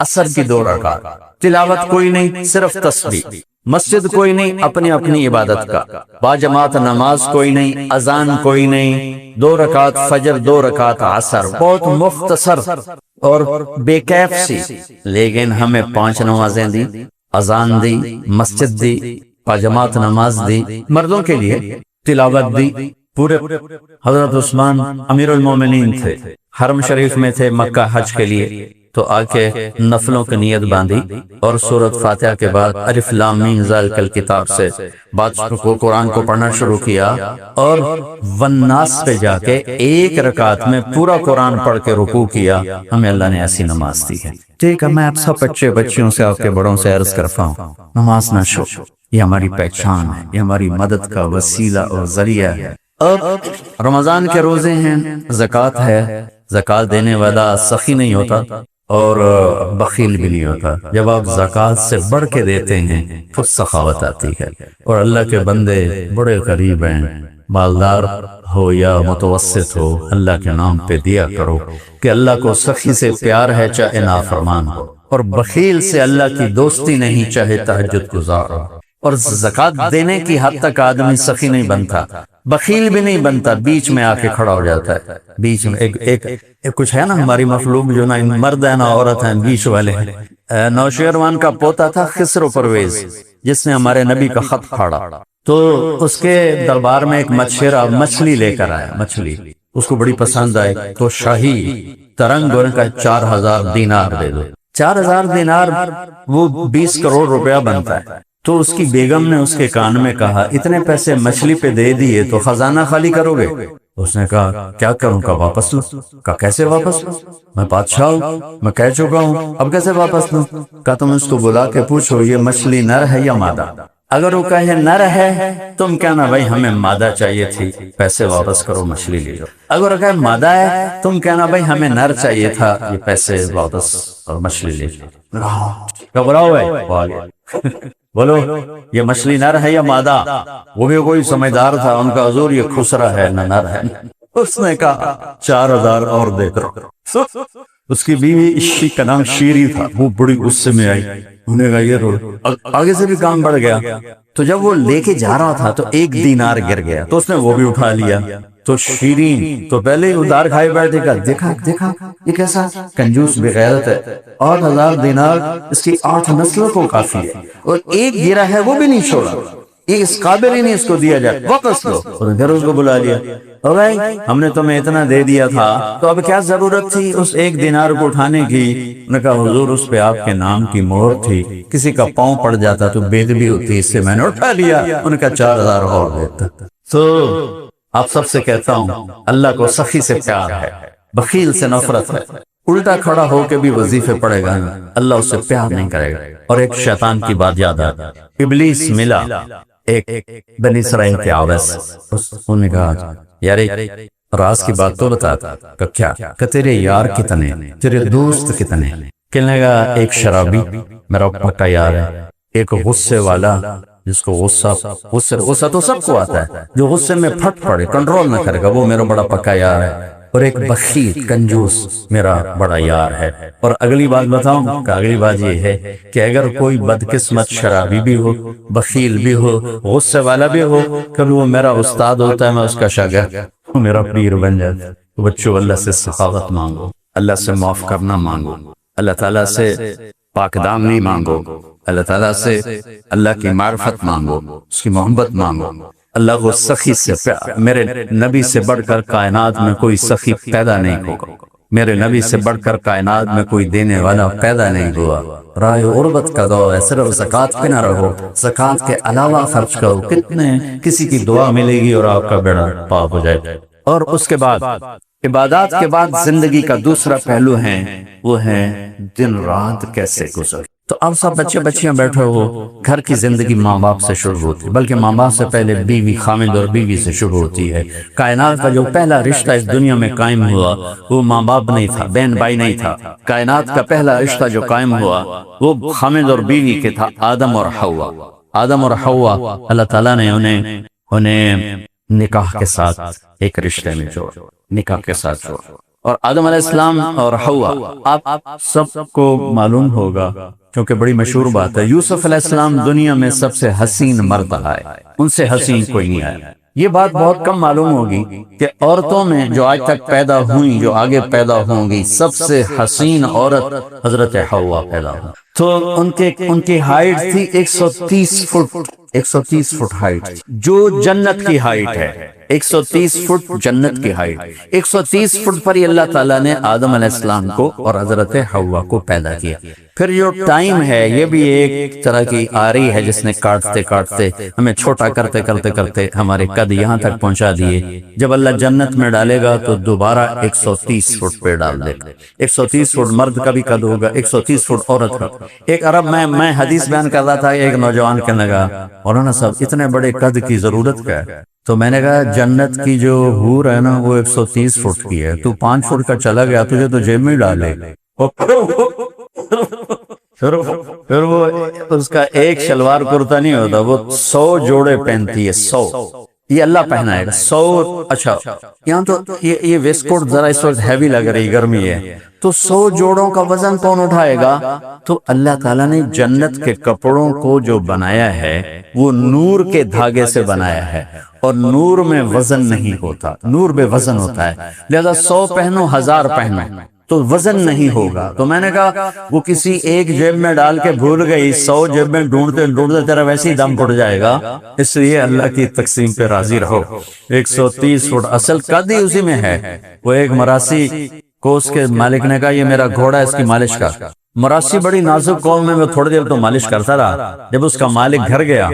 عصر کی 2 رکعت۔ تلاوت کوئی نہیں، صرف تسبیح۔ مسجد کوئی نہیں، اپنی اپنی عبادت کا۔ باجماعت نماز کوئی نہیں، اذان کوئی نہیں، 2 رکعت فجر، 2 رکعت عصر، بہت مختصر اور بے کیف سی، لیکن ہمیں 5 نمازیں دی، اذان دی، مسجد دی، باجماعت نماز دی، مردوں کے لیے تلاوت دی۔ پورے حضرت عثمان امیر المومنین تھے، حرم شریف میں تھے مکہ حج کے لیے، تو آ کے نفلوں کی نیت باندھی اور سورۃ فاتحہ کے بعد الف لام میم ذالک الکتاب سے بات کو قرآن کو پڑھنا شروع کیا، اور والناس پہ جا کے 1 رکعت میں پورا قرآن پڑھ کے رکوع کیا۔ ہمیں اللہ نے ایسی نماز دی ہے۔ ٹھیک ہے، میں آپ سب بچیوں سے، آپ کے بڑوں سے عرض کرتا ہوں، نماز نہ چھوڑو، یہ ہماری پہچان ہے، یہ ہماری مدد کا وسیلہ اور ذریعہ ہے۔ اب رمضان کے روزے ہیں، زکوٰۃ ہے، زکوٰۃ دینے والا سخی نہیں ہوتا اور بخیل بھی نہیں ہوتا۔ جب آپ زکوٰۃ سے بڑھ کے دیتے ہیں تو سخاوت آتی ہے، اور اللہ کے بندے بڑے غریب ہیں، مالدار ہو یا متوسط ہو، اللہ کے نام پہ دیا کرو کہ اللہ کو سخی سے پیار ہے چاہے نافرمان ہو، اور بخیل سے اللہ کی دوستی نہیں چاہے تہجد گزار ہو۔ اور زکوٰۃ دینے کی حد تک آدمی سخی نہیں بنتا، بخیل بھی نہیں بنتا، بیچ میں آ کے کھڑا ہو جاتا ہے۔ بیچ میں ایک کچھ ہے نا ہماری مخلوق، جو نہ مرد ہے نہ عورت ہے، بیچ والے ہیں۔ نوشیروان کا پوتا تھا خسرو پرویز، جس نے ہمارے نبی کا خط پھاڑا، تو اس کے دربار میں ایک مچھیرا مچھلی لے کر آیا، مچھلی اس کو بڑی پسند آئی، تو شاہی ترنگ اور کا 4000 دینار دے دو۔ 4000 دینار وہ 20 کروڑ روپیہ بنتا ہے۔ تو اس کی بیگم نے اس کے کان میں کہا، اتنے پیسے مچھلی پہ دے دیے تو خزانہ خالی کرو گے؟ اس نے کہا کیا کروں، کا واپس لو؟ کہا کیسے واپس لو؟ میں بادشاہ ہوں، میں کہہ چکا ہوں، اب کیسے واپس لوں؟ کہا تم اس کو بلا کے پوچھو یہ مچھلی نر ہے یا مادہ؟ اگر وہ کہے نر ہے تم کہنا بھائی ہمیں مادہ چاہیے تھی، پیسے واپس کرو، مچھلی لے جاؤ۔ اگر کہے مادہ ہے تم کہنا بھائی ہمیں نر چاہیے تھا، یہ پیسے واپس اور مچھلی لے جاؤ۔ گھبراؤ ہے بولو یہ مچھلی نر ہے یا مادہ؟ وہ بھی کوئی سمجھدار تھا، ان کا حضور یہ خسرا ہے نہ نر ہے۔ اس نے کہا 4000 اور دے کرو۔ اس کی بیوی اشی کا نام شیری تھا، وہ بڑی غصے میں آئی، انہوں نے کہا یہ رو، آگے سے بھی کام بڑھ گیا۔ تو جب وہ لے کے جا رہا تھا تو 1 دینار گر گیا، تو اس نے وہ بھی اٹھا لیا۔ تو شیرین تو پہلے ہی ادھار کھائے بیٹھے گا، دیکھا دیکھا یہ کیسا کنجوس بغیرت ہے، 8000 دینار اس کی 8 نسلوں کو کافی ہے، اور 1 گرا ہے وہ بھی نہیں چھوڑا، یہ اس قابل ہی نہیں اس کو دیا جائے، واپس لو۔ اور پھر اس کو بلا لیا، اور بھائی ہم نے تمہیں اتنا دے دیا تھا تو اب کیا ضرورت تھی اس 1 دینار کو اٹھانے کی؟ انہوں نے کہا حضور اس پہ آپ کے نام کی مہر تھی، کسی کا پاؤں پڑ جاتا تو بے ادبی ہوتی، اس سے میں نے اٹھا لیا۔ انہوں نے کہا 4000 اور دیتا۔ تو آپ سب سے کہتا ہوں اللہ کو سخی سے پیار ہے، بخیل سے نفرت ہے۔ الٹا کھڑا ہو کے بھی وظیفے پڑے گا اللہ اس سے پیار نہیں کرے گا۔ اور ایک شیطان کی بات یاد آ، ابلیس ملا ایک بنی اسرائیل کے آویس، انہوں نے کہا یار ایک راز کی بات تو بتا۔ کہ کیا؟ کہ تیرے یار کتنے، تیرے دوست کتنے؟ کہنے لگا ایک شرابی میرا پکا یار ہے، ایک غصے والا جس کو غصہ تو سب کو آتا ہے، جو غصے میں پھٹ پڑے کنٹرول نہ کرے گا، وہ میرا بڑا پکا یار ہے، اور ایک بخیل کنجوس میرا بڑا یار ہے۔ اور اگلی بات بتاؤں کہ اگلی بات یہ ہے کہ اگر کوئی بدقسمت شرابی بھی ہو، بخیل بھی ہو، غصے والا بھی ہو، کبھی وہ میرا استاد ہوتا ہے، میں اس کا شاگرد، وہ میرا پیر بن جاتا ہے۔ بچوں اللہ سے سخاوت مانگو، اللہ سے معاف کرنا مانگو، اللہ تعالیٰ سے پاک دامنی مانگو، اللہ تعالیٰ سے اللہ کی معرفت مانگو، اس کی محبت مانگو، اللہ کو سخی سے پیار۔ میرے نبی سے بڑھ کر کائنات میں کوئی سخی پیدا نہیں ہوگا، میرے نبی سے بڑھ کر کائنات میں کوئی دینے والا پیدا نہیں ہوا۔ رائے عربت کا دور ہے، صرف زکوٰۃ پہ نہ رہو، زکوٰۃ کے علاوہ خرچ کرو، کتنے کسی کی دعا ملے گی اور آپ کا بیڑا پاک ہو جائے۔ اور اس کے بعد عبادات کے بعد زندگی کا دوسرا پہلو ہے وہ ہے دن رات کیسے گزر. تو اب سب بچے بچیاں بیٹھے ہو، گھر کی زندگی ماں باپ سے شروع ہوتی ہے، بلکہ ماں باپ سے پہلے بیوی، خامد اور بیوی سے شروع ہوتی ہے. کائنات کا جو پہلا رشتہ اس دنیا میں قائم ہوا وہ ماں باپ نہیں تھا، بہن بھائی نہیں تھا. کائنات کا پہلا رشتہ جو قائم ہوا وہ خامد اور بیوی کے تھا، آدم اور حوا. آدم اور حوا اللہ تعالیٰ نے انہیں نکاح کے ساتھ ایک رشتے میں جوڑا، نکاح کے ساتھ جوڑا. اور آدم علیہ السلام اور حوا، آپ سب کو معلوم ہوگا کیونکہ بڑی مشہور بات ہے، یوسف علیہ السلام دنیا میں سب سے حسین مرد آئے، ان سے حسین کوئی نہیں آیا. یہ بات بہت کم معلوم ہوگی کہ عورتوں میں جو آج تک پیدا ہوئیں، جو آگے پیدا ہوں گی، سب سے حسین عورت حضرت حوا پیدا ہوئی. تو ان کی ہائٹ تھی 130 فٹ، 130 فٹ ہائٹ، جو جنت کی ہائٹ ہے. 130 فٹ جنت کی ہائٹ. 130 فٹ پر ہی اللہ تعالیٰ نے آدم علیہ السلام کو اور حضرت حوا کو پیدا کیا. پھر جو ٹائم ہے یہ بھی ایک طرح کی آری ہے جس نے کاٹتے کاٹتے ہمیں چھوٹا کرتے کرتے کرتے ہمارے قد یہاں تک پہنچا دیے. جب اللہ جنت میں ڈالے گا تو دوبارہ 130 فٹ پہ ڈال دے گا. 130 فٹ مرد کا بھی قد ہوگا، 130 فٹ عورت کا. ایک عرب میں حدیث بیان کر رہا تھا، ایک نوجوان کہنے لگا مولانا صاحب اتنے بڑے قد کی ضرورت کیا ہے؟ تو میں نے کہا جنت کی جو حور ہے نا وہ 130 فٹ کی ہے، تو 5 فٹ کا چلا گیا تجھے تو جیب میں ڈالے. پھر وہ اس کا ایک شلوار کرتا نہیں ہوتا، وہ 100 جوڑے پہنتی ہے. 100 یہ اللہ پہنائے گا. 100 اچھا یہاں تو یہ ویسٹ کوٹ ذرا اس وقت ہیوی لگ رہی، گرمی ہے، تو 100 جوڑوں کا وزن کون اٹھائے گا؟ تو اللہ تعالیٰ نے جنت کے کپڑوں کو جو بنایا ہے وہ نور کے دھاگے سے بنایا ہے، اور نور میں وزن نہیں ہوتا، نور بے وزن ہوتا ہے. لہذا 100 پہنو 1000 پہنو تو وزن نہیں ہوگا. تو میں نے کہا وہ کسی ایک جیب میں ڈال کے بھول گئی، 100 جیب میں ڈھونڈتے ڈھونڈتے تیرا ویسے ہی دم پڑ جائے گا. اس لیے اللہ کی تقسیم پہ راضی رہو. 130 فٹ اصل قد ہی اسی میں ہے. وہ ایک مراسی کو اس کے مالک نے کہا یہ میرا گھوڑا ہے، اس کی مالش کا. مراسی بڑی نازک قوم میں تھوڑی دیر تو مالش کرتا رہا. جب اس کا مالک گھر گیا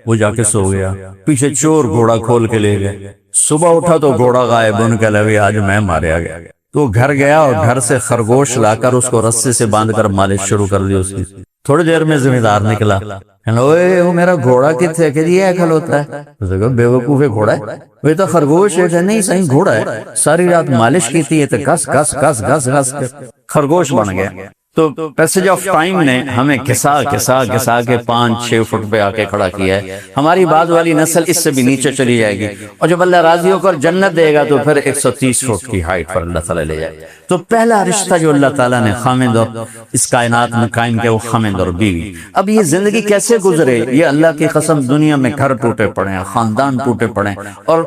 وہ جا کے سو گیا. پیچھے چور گھوڑا کھول کے لے گئے. صبح اٹھا تو گھوڑا غائب. ان کے لگے آج میں ماریا گیا. تو گھر گیا اور گھر سے خرگوش لا کر اس کو رسے سے باندھ کر مالش شروع کر دی. اس کی تھوڑی دیر میں ذمہ دار نکلا، وہ میرا گھوڑا کتنے کہ یہ ایکل ہوتا ہے؟ بے وقوف گھوڑا ہے، وہ تو خرگوش ہے. نہیں صحیح گھوڑا ہے، ساری رات مالش کی تھی تو گس گس گس گس گس خرگوش بن گیا. تو پیسج آف ٹائم نے ہمیں گھسا گھسا گھسا کے 5-6 فٹ پہ آ کے کھڑا کیا ہے. ہماری بعد والی نسل اس سے بھی نیچے چلی جائے گی، اور جب اللہ راضی ہو کر جنت دے گا تو پھر 130 فٹ کی ہائٹ پر اللہ تعالیٰ لے جائے. تو پہلا رشتہ جو اللہ تعالیٰ نے خامد اور اس کائنات میں قائم کیا وہ خامد اور بیوی. اب یہ زندگی کیسے گزرے؟ یہ اللہ کی قسم دنیا میں گھر ٹوٹے پڑے ہیں، خاندان ٹوٹے پڑے ہیں، اور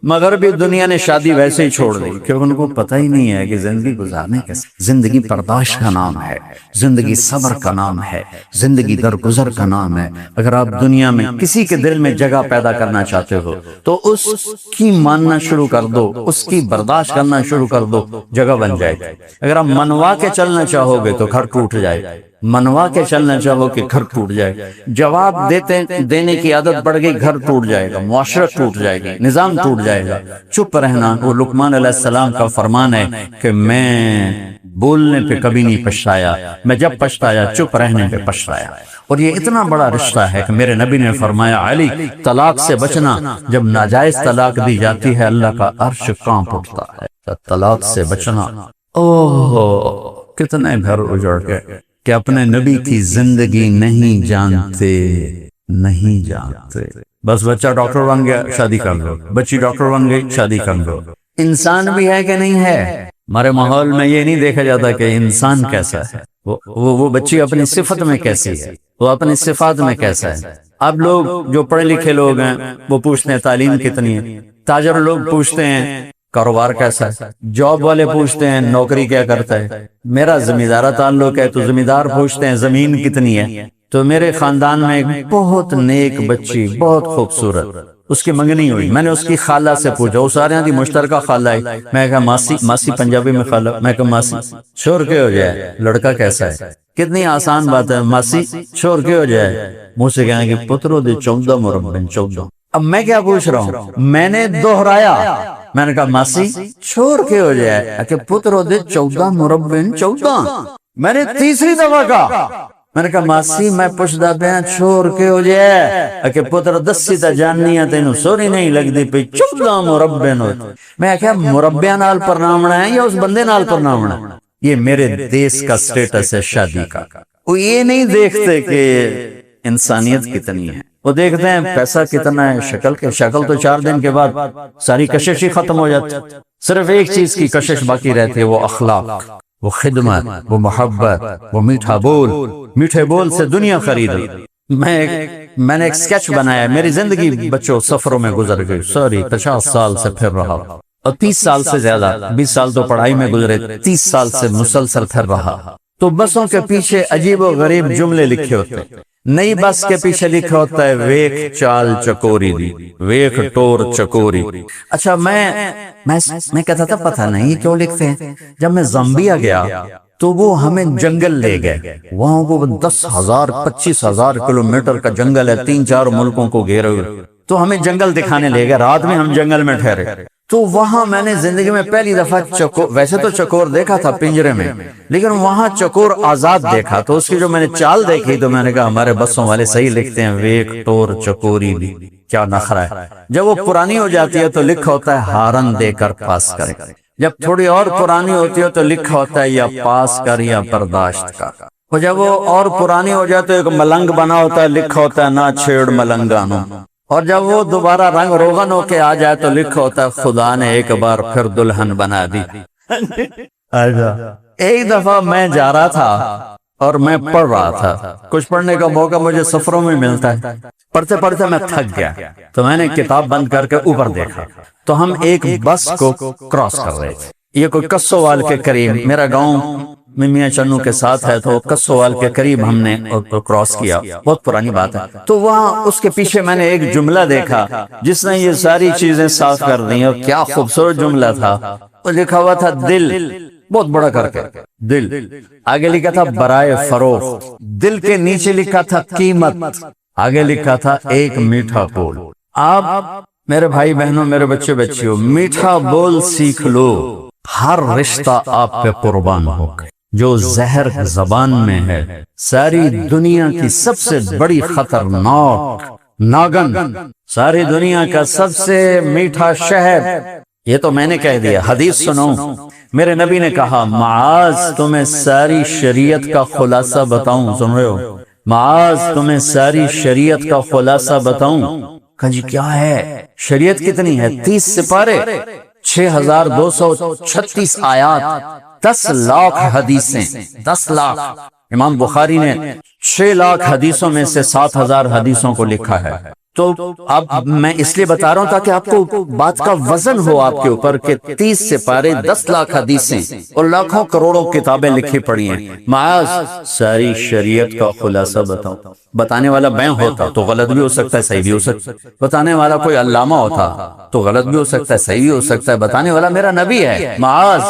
مغربی دنیا نے شادی ویسے ہی چھوڑ دی کیونکہ ان کو پتہ ہی نہیں ہے کہ زندگی گزارنے کیسے. زندگی برداشت کا نام ہے، زندگی صبر کا نام ہے، زندگی درگزر کا نام ہے. اگر آپ دنیا میں کسی کے دل میں جگہ پیدا کرنا چاہتے ہو تو اس کی ماننا شروع کر دو، اس کی برداشت کرنا شروع کر دو، جگہ بن جائے گی. اگر آپ منوا کے چلنا چاہو گے تو گھر ٹوٹ جائے. منوا کے چلنا چاہو کہ گھر ٹوٹ جائے. جواب دینے کی عادت پڑ گئی، گھر ٹوٹ جائے گا، معاشرت ٹوٹ جائے گی، نظام ٹوٹ جائے گا. چپ رہنا وہ لقمان علیہ السلام کا فرمان ہے کہ میں بولنے پہ کبھی نہیں پچھتایا، میں جب پچھتایا چپ رہنے پہ پچھتایا. اور یہ اتنا بڑا رشتہ ہے کہ میرے نبی نے فرمایا علی طلاق سے بچنا. جب ناجائز طلاق دی جاتی ہے اللہ کا عرش کانپ اٹھتا ہے. طلاق سے بچنا. اوہ کتنے گھر اجڑ گئے کہ اپنے نبی کی زندگی نہیں جانتے. بس بچہ ڈاکٹر بن گیا شادی کر لو، بچی ڈاکٹر بن گئی شادی کر لو. انسان بھی ہے کہ نہیں ہے؟ ہمارے ماحول میں یہ نہیں دیکھا جاتا کہ انسان کیسا ہے، وہ بچی اپنی صفت میں کیسی ہے، وہ اپنی صفات میں کیسا ہے. اب لوگ جو پڑھے لکھے لوگ ہیں وہ پوچھتے ہیں تعلیم کتنی ہے، تاجر لوگ پوچھتے ہیں کاروبار کیسا ہے، جاب والے پوچھتے ہیں نوکری کیا کرتا ہے. میرا زمیندارہ تعلق ہے تو زمیندار پوچھتے ہیں زمین کتنی ہے. تو میرے خاندان میں ایک بہت نیک بچی، بہت خوبصورت، اس کی منگنی ہوئی. میں نے اس کی خالہ سے پوچھا، وہ سارے دی مشترکہ خالہ ہے. میں کہا ماسی پنجابی میں خالہ، میں کہا ماسی شور کے ہو جائے لڑکا کیسا ہے. کتنی آسان بات ہے، ماسی شور کے ہو جائے. مجھ سے کہیں کہ پترو دے 14 مربع 14. اب میں کیا پوچھ رہا ہوں، میں نے دہرایا میں نے کہا ماسی چھوڑ کے ہو جائے کہ پتر ہو دے 14 مربن 14. میں نے تیسری دفعہ کہا میں نے کہا ماسی میں پوچھدا پیا چھوڑ کے ہو جائے کہ پتر دسی تا جاننی ہے تینوں سوری نہیں لگدی پئی 14 مربن ہو. میں کہا مربع نال پرنامنا ہے یا اس بندے نال پرنامنا ہے؟ یہ میرے دیس کا سٹیٹس ہے شادی کا. وہ یہ نہیں دیکھتے کہ انسانیت کتنی ہے، وہ دیکھتے ہیں پیسہ کتنا ہے. شکل تو 4 دن کے بعد ساری کشش ہی ختم ہو جاتی. صرف ایک چیز کی کشش باقی رہتی ہے، وہ اخلاق، وہ خدمت، وہ محبت، وہ میٹھا بول. میٹھے بول سے دنیا خرید. میں نے ایک سکیچ بنایا ہے. میری زندگی بچوں سفروں میں گزر گئی. سوری 50 سال سے پھر رہا اور 30 سال سے زیادہ، 20 سال تو پڑھائی میں گزرے، 30 سال سے مسلسل پھر رہا. تو بسوں کے پیچھے عجیب و غریب جملے لکھے ہوتے ہیں. نئی بس کے پیچھے لکھا ہوتا ہے ویک چال چکوری دی، ویک ٹور چکوری. اچھا میں کہتا تھا پتہ نہیں کیوں لکھتے ہیں. جب میں زامبیا گیا تو وہ ہمیں جنگل لے گئے. وہاں وہ 10,000 25,000 کلومیٹر کا جنگل ہے، 3-4 ملکوں کو گھیرے ہوئے. تو ہمیں جنگل دکھانے لے گئے. رات میں ہم جنگل میں ٹھہرے. تو وہاں میں نے زندگی میں پہلی دفعہ ویسے تو چکور دیکھا تھا پنجرے میں، لیکن وہاں چکور آزاد دیکھا. تو اس کی جو میں نے چال دیکھی تو میں نے کہا ہمارے بسوں والے صحیح لکھتے ہیں ویک ٹور چکوری دی. کیا نخرہ ہے. جب وہ پرانی ہو جاتی ہے تو لکھا ہوتا ہے ہارن دے کر پاس کرے. جب تھوڑی اور پرانی ہوتی ہے تو لکھا ہوتا ہے یا پاس کر یا برداشت کر. اور جب وہ اور پرانی ہو جاتی ہے ایک ملنگ بنا ہوتا ہے، لکھا ہوتا ہے نہ چھیڑ ملنگانوں. اور جب وہ دوبارہ رنگ روغن ہو کے آ جائے تو لکھا ہوتا ہے خدا نے ایک بار پھر دلہن بنا دی. ایک دفعہ میں جا رہا تھا اور میں پڑھ رہا تھا. کچھ پڑھنے کا موقع مجھے سفروں میں ملتا ہے. پڑھتے پڑھتے میں تھک گیا تو میں نے کتاب بند کر کے اوپر دیکھا تو ہم ایک بس کو کراس کر رہے تھے. یہ کوئی کسووال کے قریب، میرا گاؤں میاں چنو کے ساتھ ہے، تو کسووال کے قریب ہم نے کراس کیا. بہت پرانی بات ہے. تو وہاں اس کے پیچھے میں نے ایک جملہ دیکھا جس نے یہ ساری چیزیں صاف کر دی. اور کیا خوبصورت جملہ تھا. وہ لکھا ہوا تھا دل، بہت بڑا کر کے دل. آگے لکھا تھا برائے فروخت. دل کے نیچے لکھا تھا قیمت. آگے لکھا تھا ایک میٹھا بول. آپ میرے بھائی بہنوں، میرے بچے بچیوں، میٹھا بول سیکھ لو. ہر رشتہ آپ پہ قربان ہو گئے. جو زہر زبان میں ہے، ساری دنیا کی سب سے بڑی خطرناک ناگن، ساری دنیا کا سب سے میٹھا شہد. یہ تو میں نے کہہ دیا. حدیث سنو. میرے نبی نے کہا معاذ تمہیں ساری شریعت کا خلاصہ بتاؤں. سن رہے ہو؟ معاذ تمہیں ساری شریعت کا خلاصہ بتاؤں. کہا جی کیا ہے؟ شریعت کتنی ہے؟ 30 سپارے، 6,236 آیات، 10 لاکھ حدیثیں. 10 لاکھ. امام بخاری نے 6 لاکھ حدیثوں میں سے 7,000 حدیثوں کو لکھا ہے. تو اب میں اس لیے بتا رہا ہوں تاکہ آپ کو بات کا وزن ہو آپ کے اوپر کہ 30 سپارے، 10 لاکھ حدیثیں اور لاکھوں کروڑوں کتابیں لکھی پڑی ہیں. معاذ ساری شریعت کا خلاصہ بتاؤں. بتانے والا میں ہوتا تو غلط بھی ہو سکتا ہے، صحیح بھی ہو سکتا ہے. بتانے والا کوئی علامہ ہوتا تو غلط بھی ہو سکتا ہے، صحیح بھی ہو سکتا ہے. بتانے والا میرا نبی ہے. معاذ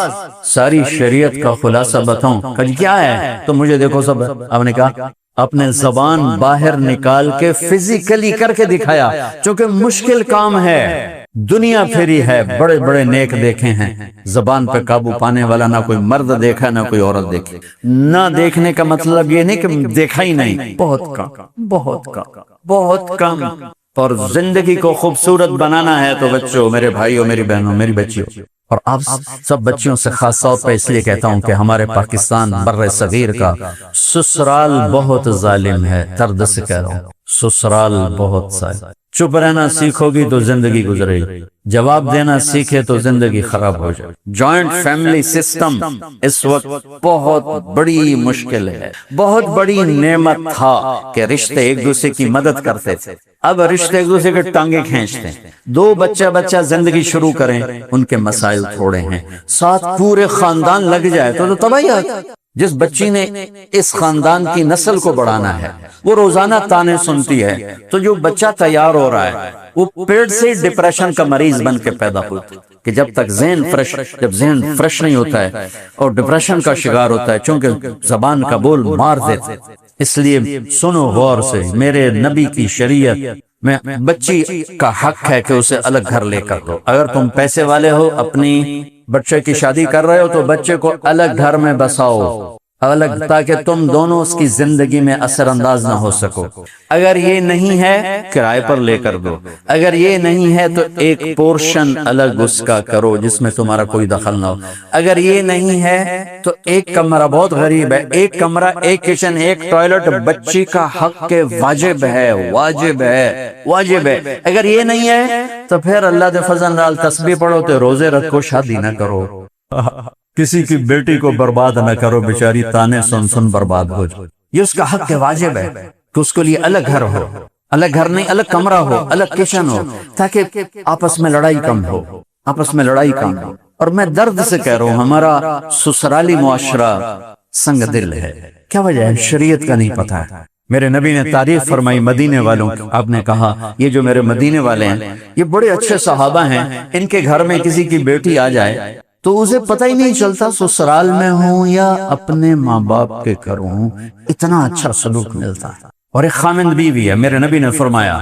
ساری شریعت کا خلاصہ بتاؤں. کہ کیا ہے؟ تو مجھے دیکھو سب. آپ نے کہا اپنے زبان باہر نکال کے فزیکلی کر کے دکھایا، چونکہ مشکل کام ہے. دنیا پھری ہے، بڑے بڑے نیک دیکھے ہیں، زبان پہ قابو پانے والا نہ کوئی مرد دیکھا نہ کوئی عورت دیکھی. نہ دیکھنے کا مطلب یہ نہیں کہ دیکھا ہی نہیں، بہت کم، بہت کم، بہت کم. اور زندگی کو خوبصورت بنانا ہے تو بچوں، میرے بھائیوں، میری بہنوں، میری بچیوں، اور آپ سب بچیوں سے خاص طور پہ اس لیے کہتا ہوں کہ ہمارے پاکستان بر صغیر کا سسرال بہت ظالم ہے. درد سے کہہ رہا ہوں، سسرال بہت ظالم. چپ رہنا سیکھو گی تو زندگی گزرے گی، جواب دینا سیکھے تو زندگی خراب ہو جائے. جوائنٹ فیملی سسٹم اس وقت بہت بڑی مشکل ہے. بہت بڑی نعمت تھا کہ رشتے ایک دوسرے کی مدد کرتے تھے. اب رشتے ایک دوسرے کے ٹانگیں کھینچتے ہیں. 2 بچہ زندگی شروع کریں، ان کے مسائل تھوڑے ہیں. 7 پورے خاندان لگ جائے تو تباہی آ جائے. جس بچی نے اس خاندان کی نسل کو بڑھانا ہے وہ روزانہ تانے سنتی ہے، تو جو بچہ تیار ہو رہا ہے وہ پیٹ سے ڈپریشن کا مریض بن کے پیدا ہوتا ہے. کہ جب تک ذہن فریش نہیں ہوتا ہے اور ڈپریشن کا شکار ہوتا ہے، چونکہ زبان کا بول مار دیتے. اس لیے سنو غور سے، میرے نبی کی شریعت میں بچی کا حق ہے کہ اسے الگ گھر لے کر دو. اگر تم پیسے والے ہو، اپنی بچے کی شادی کر رہے ہو، تو بچے کو الگ گھر میں بساؤ، الگ، تاکہ تم دونوں اس کی زندگی میں اثر انداز نہ ہو سکو. اگر یہ نہیں ہے کرائے پر لے کر دو. اگر یہ نہیں ہے تو ایک پورشن الگ اس کا کرو جس میں تمہارا کوئی دخل نہ ہو. اگر یہ نہیں ہے تو ایک کمرہ، بہت غریب ہے، ایک کمرہ، ایک کچن، ایک ٹوائلٹ بچی کا حق کے واجب ہے، واجب ہے، واجب ہے. اگر یہ نہیں ہے تو پھر اللہ دے فضل نال تسبیح پڑھو، تے روزے رکھو، شادی نہ کرو. کسی کی بیٹی کو برباد نہ کرو، بیچاری تانے سن سن برباد ہو جائے. یہ اس کا حق واجب ہے کہ اس کے لیے الگ گھر ہو، الگ گھر نہیں، الگ کمرہ ہو، الگ کچن ہو، تاکہ آپس میں لڑائی کم ہو، آپس میں لڑائی کم ہو. اور میں درد سے کہہ رہا ہوں، ہمارا سسرالی معاشرہ سنگ دل ہے. کیا وجہ ہے؟ شریعت کا نہیں پتہ ہے. میرے نبی نے تعریف فرمائی مدینے والوں کی. آپ نے کہا یہ جو میرے مدینے والے ہیں یہ بڑے اچھے صحابہ ہیں، ان کے گھر میں کسی کی بیٹی آ جائے تو اسے پتہ ہی نہیں چلتا سسرال میں ہوں یا اپنے ماں باپ کے گھر ہوں، اتنا اچھا سلوک ملتا ہے. اور ایک خامند بیوی ہے. میرے نبی نے فرمایا،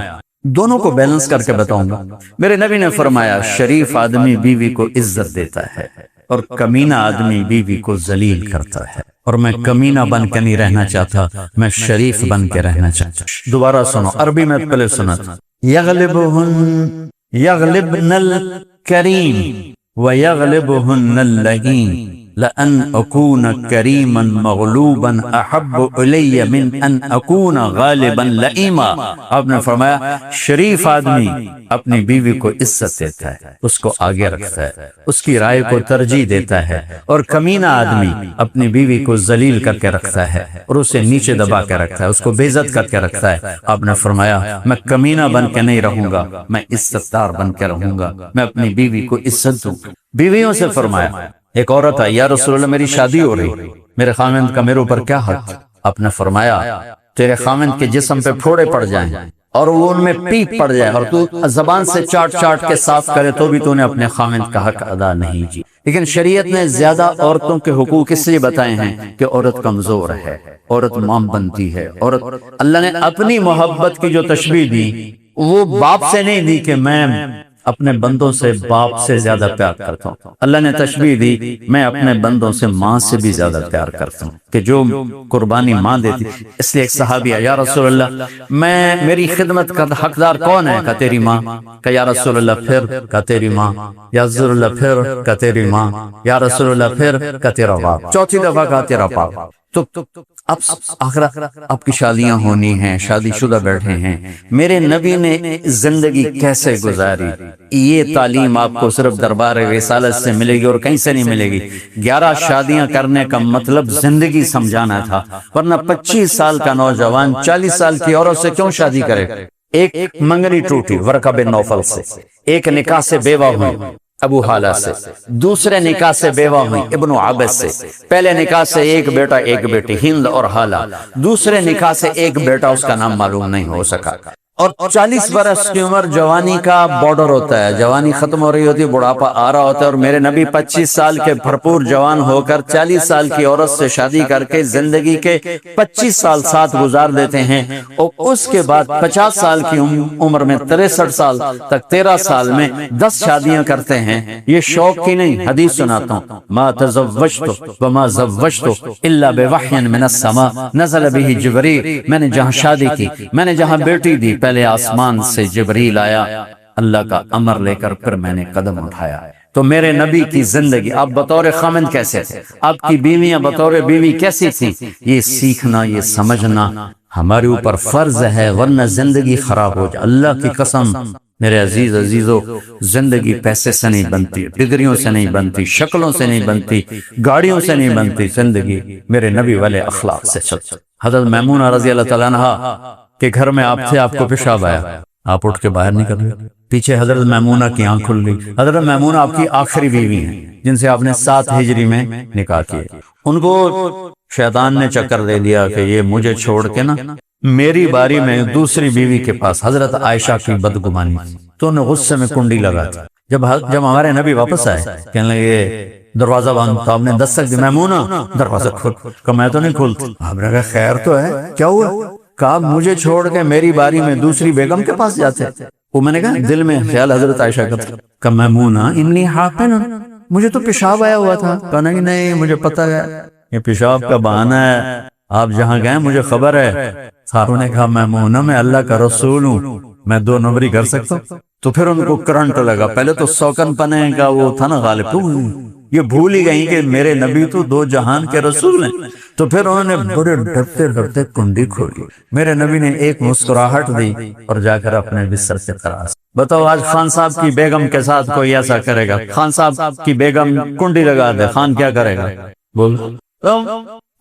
دونوں کو بیلنس کر کے بتاؤں گا، میرے نبی نے فرمایا شریف آدمی بیوی کو عزت دیتا ہے اور کمینہ آدمی بیوی کو ذلیل کرتا ہے. اور میں کمینہ بن کے نہیں رہنا چاہتا، میں شریف بن کے رہنا چاہتا. دوبارہ سنو، عربی میں پہلے سنت، یغلبن الکریم وَيَغْلِبُهُنَّ اللَّئِيمُ لَأَنْ أَكُونَ كَرِيمًا مَغْلُوبًا أَحَبُّ إِلَيَّ مِنْ أَنْ أَكُونَ غَالِبًا لَئِيمًا. آپ نے فرمایا شریف آدمی اپنی بیوی کو عزت دیتا ہے، اس کو آگے رکھتا ہے، اس کی رائے کو ترجیح دیتا ہے. اور کمینہ آدمی اپنی بیوی کو ذلیل کر کے رکھتا ہے اور اسے نیچے دبا کے رکھتا ہے، اس کو بے عزت کر کے رکھتا ہے. آپ نے فرمایا میں کمینہ بن کے نہیں رہوں گا، میں عزت دار بن کے رہوں گا، میں اپنی بیوی کو عزت دوں. بیویوں سے فرمایا، ایک عورت ہے، یا رسول اللہ میری شادی ہو رہی، میرے خامند کا میرے اوپر کیا حق؟ آپ نے فرمایا تیرے خامند کے جسم پہ پھوڑے پڑ جائیں اور وہ ان میں پیپ پڑ جائے اور تو زبان سے چاٹ چاٹ کے صاف کرے تو بھی تو نے اپنے خامند کا حق ادا نہیں کی. لیکن شریعت نے زیادہ عورتوں کے حقوق اس لیے بتائے ہیں کہ عورت کمزور ہے، عورت ماں بنتی ہے. عورت، اللہ نے اپنی محبت کی جو تشبیہ دی وہ باپ سے نہیں دی کہ میں اپنے بندوں سے باپ سے زیادہ پیار کرتا ہوں. اللہ نے تشبیہ دی میں اپنے بندوں سے ماں سے بھی زیادہ پیار کرتا ہوں، کہ جو قربانی ماں دیتی. اس لیے ایک صحابی ہے، یا رسول اللہ میری خدمت کا حقدار کون ہے؟ کہ تیری ماں. کہ یا رسول اللہ پھر؟ کہ تیری ماں. یا رسول اللہ پھر؟ کہ تیری ماں. یا رسول اللہ پھر؟ کہ تیرا باپ. چوتھی دفعہ کہا تیرا باپ. تو اب آخر آپ کی شادیاں ہونی ہیں، شادی شدہ بیٹھے ہیں، میرے نبی نے زندگی کیسے گزاری، یہ تعلیم آپ کو صرف دربار رسالت سے ملے گی اور کہیں سے نہیں ملے گی. 11 شادیاں کرنے کا مطلب زندگی سمجھانا تھا، ورنہ 25 سال کا نوجوان 40 سال کی عورت سے کیوں شادی کرے؟ ایک منگنی ٹوٹی ورقہ بن نوفل سے، ایک نکاح سے بیوہ ہوئی ابو حالہ سے، دوسرے نکاح سے بیوہ ہوئی ابن عبد سے، پہلے نکاح سے ایک بیٹا ایک بیٹی ہند اور حالہ، دوسرے نکاح سے ایک بیٹا اس کا نام معلوم نہیں ہو سکا. اور 40 برس کی عمر جوانی کا بارڈر ہوتا ہے، جوانی ختم ہو رہی ہوتی ہے، بڑھاپا آ رہا ہوتا ہے. اور میرے نبی 25 سال کے بھرپور جوان ہو کر 40 سال کی عورت سے شادی کر کے زندگی کے 25 سال ساتھ گزار دیتے ہیں، اور اس کے بعد 50 سال کی عمر میں 63 سال تک 13 سال میں 10 شادیاں کرتے ہیں. یہ شوق کی نہیں، حدیث سناتا ہوں، ما تزوجت وما زوجت الا بوحی من السماء نزل به جبریل. میں نے جہاں شادی کی، میں نے جہاں بیٹی دی، پہلے آسمان سے جبریل آیا، اللہ کا امر لے کر پھر میں نے قدم اٹھایا. تو میرے نبی کی زندگی، آپ بطور خامند کیسے تھے، آپ کی بیویاں بطور بیوی کیسی تھیں، یہ سیکھنا، یہ سمجھنا ہمارے اوپر فرض ہے، ورنہ زندگی خراب ہو جائے. اللہ کی قسم میرے عزیزو، زندگی پیسے سے نہیں بنتی، ڈگریوں سے نہیں بنتی، شکلوں سے نہیں بنتی، گاڑیوں سے نہیں بنتی. زندگی میرے نبی والے اخلاق سے چلتی. حضرت میمونہ رضی اللہ تعالیٰ عنہا کہ گھر میں آپ تھے، آپ کو پیشاب آیا، آپ اٹھ کے باہر نکل گئے، پیچھے حضرت میمونہ کی آنکھ کھل گئی. حضرت میمونہ آپ کی آخری بیوی ہیں جن سے آپ نے 7 ہجری میں نکاح کیے. ان کو شیطان نے چکر دے دیا کہ یہ مجھے چھوڑ کے نا میری باری میں دوسری بیوی کے پاس حضرت عائشہ کی بدگمانی، تو انہیں غصے میں کنڈی لگا تھی. جب ہمارے نبی واپس آئے کہنے لگے دروازہ بند، تو آپ نے دستک دی، میمونہ دروازہ کھول. کہ میں تو نہیں کھولتی. آپ نے کہا خیر تو ہے، کیا ہوا؟ کہا مجھے چھوڑ کے میری باری میں دوسری بیگم کے پاس جاتے؟ وہ میں نے کہا دل میں خیال حضرت عائشہ کا تھا کہ میمونہ انی حاقن، مجھے تو پیشاب آیا ہوا تھا۔ کہا نہیں مجھے پتہ ہے یہ پیشاب کا بہانہ ہے، آپ جہاں گئے مجھے خبر ہے۔ صاحب نے کہا میمونہ میں اللہ کا رسول ہوں، میں 2 نمبری کر سکتا ہوں؟ تو پھر ان کو کرنٹ لگا، پہلے تو سوکن پنے کا وہ تھا نا غالب، تو یہ بھول ہی گئی کہ میرے نبی تو 2 جہان کے رسول ہیں۔ تو پھر انہوں نے بڑے ڈرتے ڈرتے کنڈی کھولی، میرے نبی نے ایک مسکراہٹ دی اور جا کر اپنے بستر سے خراش۔ بتاؤ آج خان صاحب کی بیگم کے ساتھ کوئی ایسا کرے گا؟ خان صاحب کی بیگم کنڈی لگا دے، خان کیا کرے گا؟ بول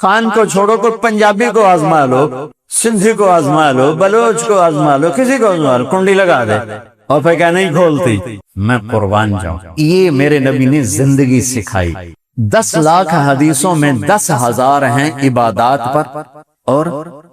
خان کو چھوڑو، کوئی پنجابی کو آزما لو، سندھی کو آزما لو، بلوچ کو آزما لو، کسی کو آزما لو، کنڈی لگا دے اور پھر کیا نہیں کھولتی۔ میں قربان جاؤں، یہ میرے نبی نے زندگی سکھائی۔ 10 لاکھ حدیثوں میں 10,000 ہیں عبادات پر اور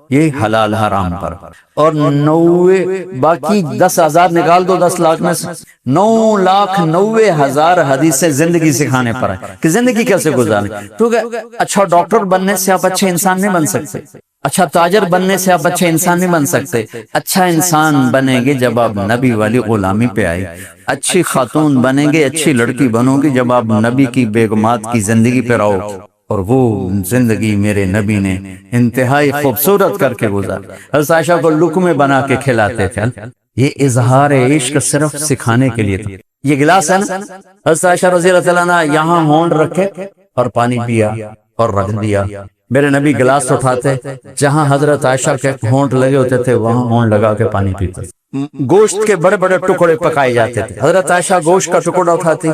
یہ حلال حرام پر، اور 90 باقی 10,000 نکال دو 10 لاکھ میں سے 9,90,000 حدیثیں زندگی سکھانے پر ہے کہ زندگی کیسے گزاریں۔ کیونکہ اچھا ڈاکٹر بننے سے آپ اچھے انسان نہیں بن سکتے، اچھا تاجر بننے سے آپ اچھے انسان نہیں بن سکتے، اچھا انسان بنیں گے جب آپ نبی والی غلامی پہ آئے، اچھی خاتون بنیں گے، اچھی لڑکی بنو گے جب آپ نبی کی بیگمات کی زندگی پہ رہو، اور وہ زندگی میرے نبی نے انتہائی خوبصورت کر کے گزار۔ حضرت عائشہ کو لقمے بنا کے کھلاتے تھے، یہ اظہار عشق صرف سکھانے کے لیے تھا۔ یہ گلاس ہے نا، حضرت عائشہ رضی اللہ تعالیٰ عنہ یہاں ہونڈ رکھے اور پانی پیا اور رکھ دیا۔ میرے نبی گلاس اٹھاتے، جہاں حضرت عائشہ کے ہونٹ لگے ہوتے تھے وہاں ہونٹ لگا کے پانی پیتے۔ گوشت کے بڑے بڑے ٹکڑے پکائے جاتے تھے، حضرت عائشہ گوشت کا ٹکڑا اٹھاتی،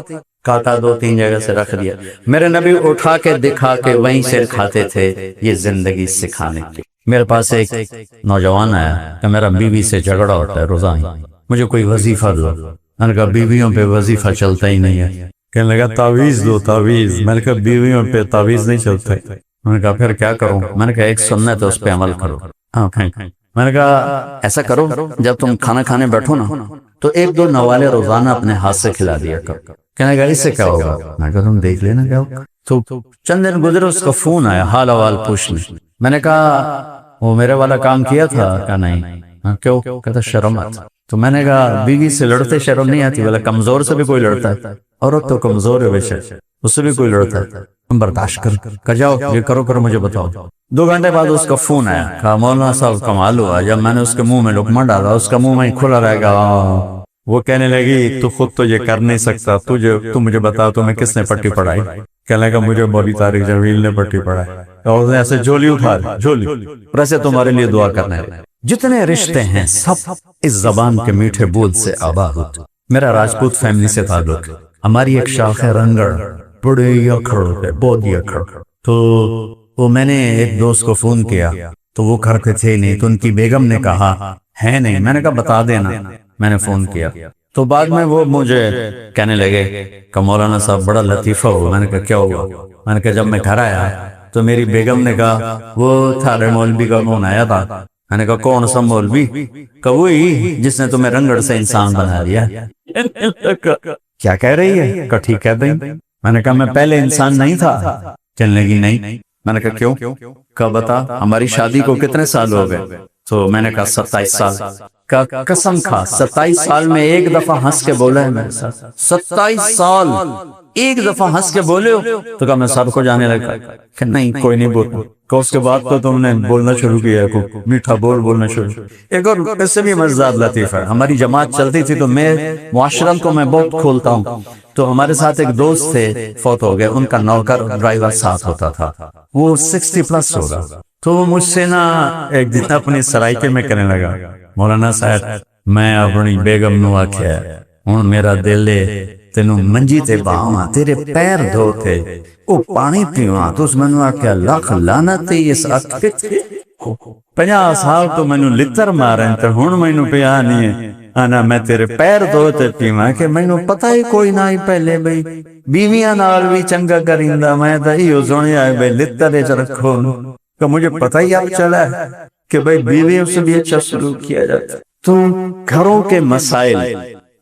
کاٹا 2-3 جگہ سے رکھ دیا، میرے نبی اٹھا کے دکھا کے وہیں سے کھاتے تھے۔ یہ زندگی سکھانے کی۔ میرے پاس ایک نوجوان آیا کہ میرا بیوی سے جھگڑا ہوتا ہے روزانہ، مجھے کوئی وظیفہ دو۔ میں نے کہا بیویوں پہ وظیفہ چلتا ہی نہیں ہے۔ کہنے لگا تعویذ دو تعویذ۔ میں نے کہا بیویوں پہ تعویذ نہیں چلتا۔ میں نے کہا پھر کیا کروں؟ میں نے کہا ایک سنت ہے اس پہ عمل کرو۔ میں نے کہا ایسا کرو جب تم کھانا کھانے بیٹھو نا تو 1-2 نوالے روزانہ اپنے ہاتھ سے کھلا دیا کرو۔ کہنے لگا اس سے کیا ہوگا؟ میں نے کہا تم دیکھ لینا کیا ہوگا۔ تو چند دن گزرے، اس کا فون آیا حال احوال پوچھنے۔ میں نے کہا وہ میرے والا کام کیا تھا؟ کہا نہیں۔ کیوں؟ کہتا شرم آتا۔ تو میں نے کہا بیوی سے لڑتے شرم نہیں آتی؟ بولا کمزور سے بھی کوئی لڑتا ہے، عورت تو کمزور ہے بے شک، اس سے بھی کوئی لڑتا ہے، تم برداشت کر جاؤ، یہ کرو مجھے بتاؤ۔ 2 گھنٹے بعد اس کا فون آیا، کہا مولانا صاحب کمال ہوا، جب میں نے اس کے منہ میں لقمہ ڈالا اس کا منہ میں کھلا رہ گا۔ وہ کہنے لگی تو خود تو یہ کر نہیں سکتا، تو مجھے بتا تمہیں کس نے پٹی پڑھائی؟ کہنے لگا مجھے مولوی طارق جمیل نے پٹی پڑھائی، اور اس نے ایسے جھولی اٹھا دی، جھولی، اور ایسے تمہارے لیے دعا کرنے لگے۔ جتنے رشتے ہیں سب اس زبان کے میٹھے بول سے آباد ہوتے۔ میرا راجپوت فیملی سے تعلق ہے، ہماری ایک شاخ ہے رنگڑ، بڑے اکھڑ ہوتے، بہت ہی اکھڑ۔ تو وہ میں نے ایک دوست کو فون کیا تو وہ گھر پہ تھے نہیں، تو ان کی بیگم نے کہا ہے نہیں۔ میں نے کہا بتا دینا، میں نے فون کیا تو بعد میں وہ مجھے کہنے لگے کہ مولانا صاحب بڑا لطیفہ ہو۔ میں نے کہا کیا ہوا؟ میں نے کہا جب میں گھر آیا تو میری بیگم نے کہا وہ تھارے مولوی کا فون آیا تھا۔ میں نے کہا کون سا مولوی؟ کہ وہی جس نے تمہیں رنگڑ سے انسان بنا دیا۔ کیا کہہ رہی ہے؟ کہ ٹھیک کہہ رہی۔ میں نے کہا میں پہلے انسان نہیں تھا؟ چلنے لگی نہیں۔ میں نے کہا کیوں؟ کہ بتا ہماری شادی کو کتنے سال ہو گئے؟ تو میں نے کہا 27 سال۔ کا قسم کھا 27 سال میں ایک دفعہ ہنس کے بولا ہے میرے ساتھ؟ 27 سال ایک دفعہ ہنس کے بولے ہو؟ تو کہا میں سب کو جانے لگا کہ نہیں کوئی نہیں بولتا۔ کہ اس کے بعد تو تم نے بولنا شروع کیا، میٹھا بولنا شروع۔ ایک اور اس سے بھی مزدار لطیفہ ہے، ہماری جماعت چلتی تھی تو میں معاشرت کو میں بہت کھولتا ہوں، تو ہمارے ساتھ ایک دوست تھے فوت ہو گئے، ان کا نوکر ڈرائیور ساتھ ہوتا تھا، وہ 60+ ہوگا۔ تو وہ مجھ سے نا ایک دن اپنی سرائکے میں کہنے لگا مولانا صاحب میں اپنی بیگم نو آکھیا ہوں میرا دل ہے تینوں منجی تے باواں تیرے پیر دھوتے او پانی پیواں، تو اس منو آکھیا لاکھ لعنت اس اکھ 50 سال تو مینوں لتر مارن تے ہن مینوں پیا نہیں انا میں تیرے پیر دھوتے پیواں کہ مینوں پتہ ہی کوئی نہ پہلے بھئی بیویاں نال بھی چنگا کریندا میں تے ایو سنیا ہے بھئی لتر وچ رکھو کہ مجھے پتہ ہی اب چلا ہے کہ بھئی بیویوں سے بھی اچھا سلوک کیا جاتا ہے۔ تو گھروں کے مسائل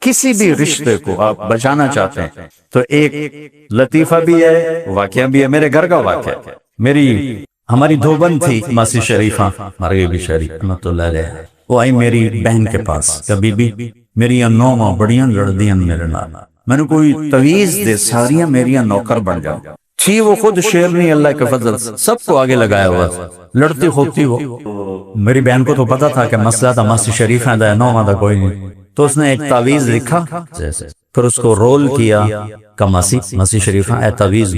کسی بھی رشتے کو آپ بچانا چاہتے ہیں تو ایک لطیفہ بھی ہے، واقعہ بھی ہے، میرے گھر کا واقعہ ہے۔ میری ہماری دو بہن تھی ماسی شریفہ مرغیبی شریف رحمۃ اللہ علیہ، وہ آئی میری بہن کے پاس کہ بی بی میری نو بڑیاں لڑدیاں میرے نال، میں نے کوئی تویز دے ساریاں میریاں نوکر بن جاؤ تھی۔ وہ خود شیرنی اللہ کے فضل سے سب کو آگے لگایا ہوا تھا، لڑتی خوبتی وہ۔ میری بہن کو تو پتا تھا کہ مسئلہ تھا ماسی شریفہ دا نو دا کوئی نہیں، تو اس نے ایک تعویذ لکھا، پھر اس کو رول کیا کہ ماسی شریفہ اے تعویذ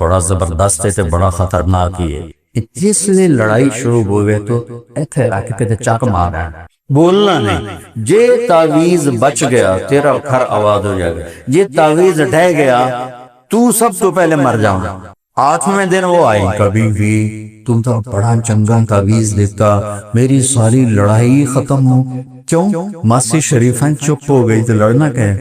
بڑا زبردست ہے، بڑا خطرناک ہی ہے۔ جس لئے لڑائی شروع ہوئے تو ایتھے راکے پہ چاک مارا، بولنا نہیں، جے تعویذ بچ گیا تیرا گھر آباد ہو جائے گا، جے تعویذ ڈھہ گیا تو سب تو پہلے مر جاؤں۔ 8ویں دن وہ آئی، کبھی بھی تم تو بڑا چنگا تعویذ دیتا، میری ساری لڑائی ختم ہو۔ کیوں؟ ماسی شریفہ چپ ہو گئی تو لڑنا کہ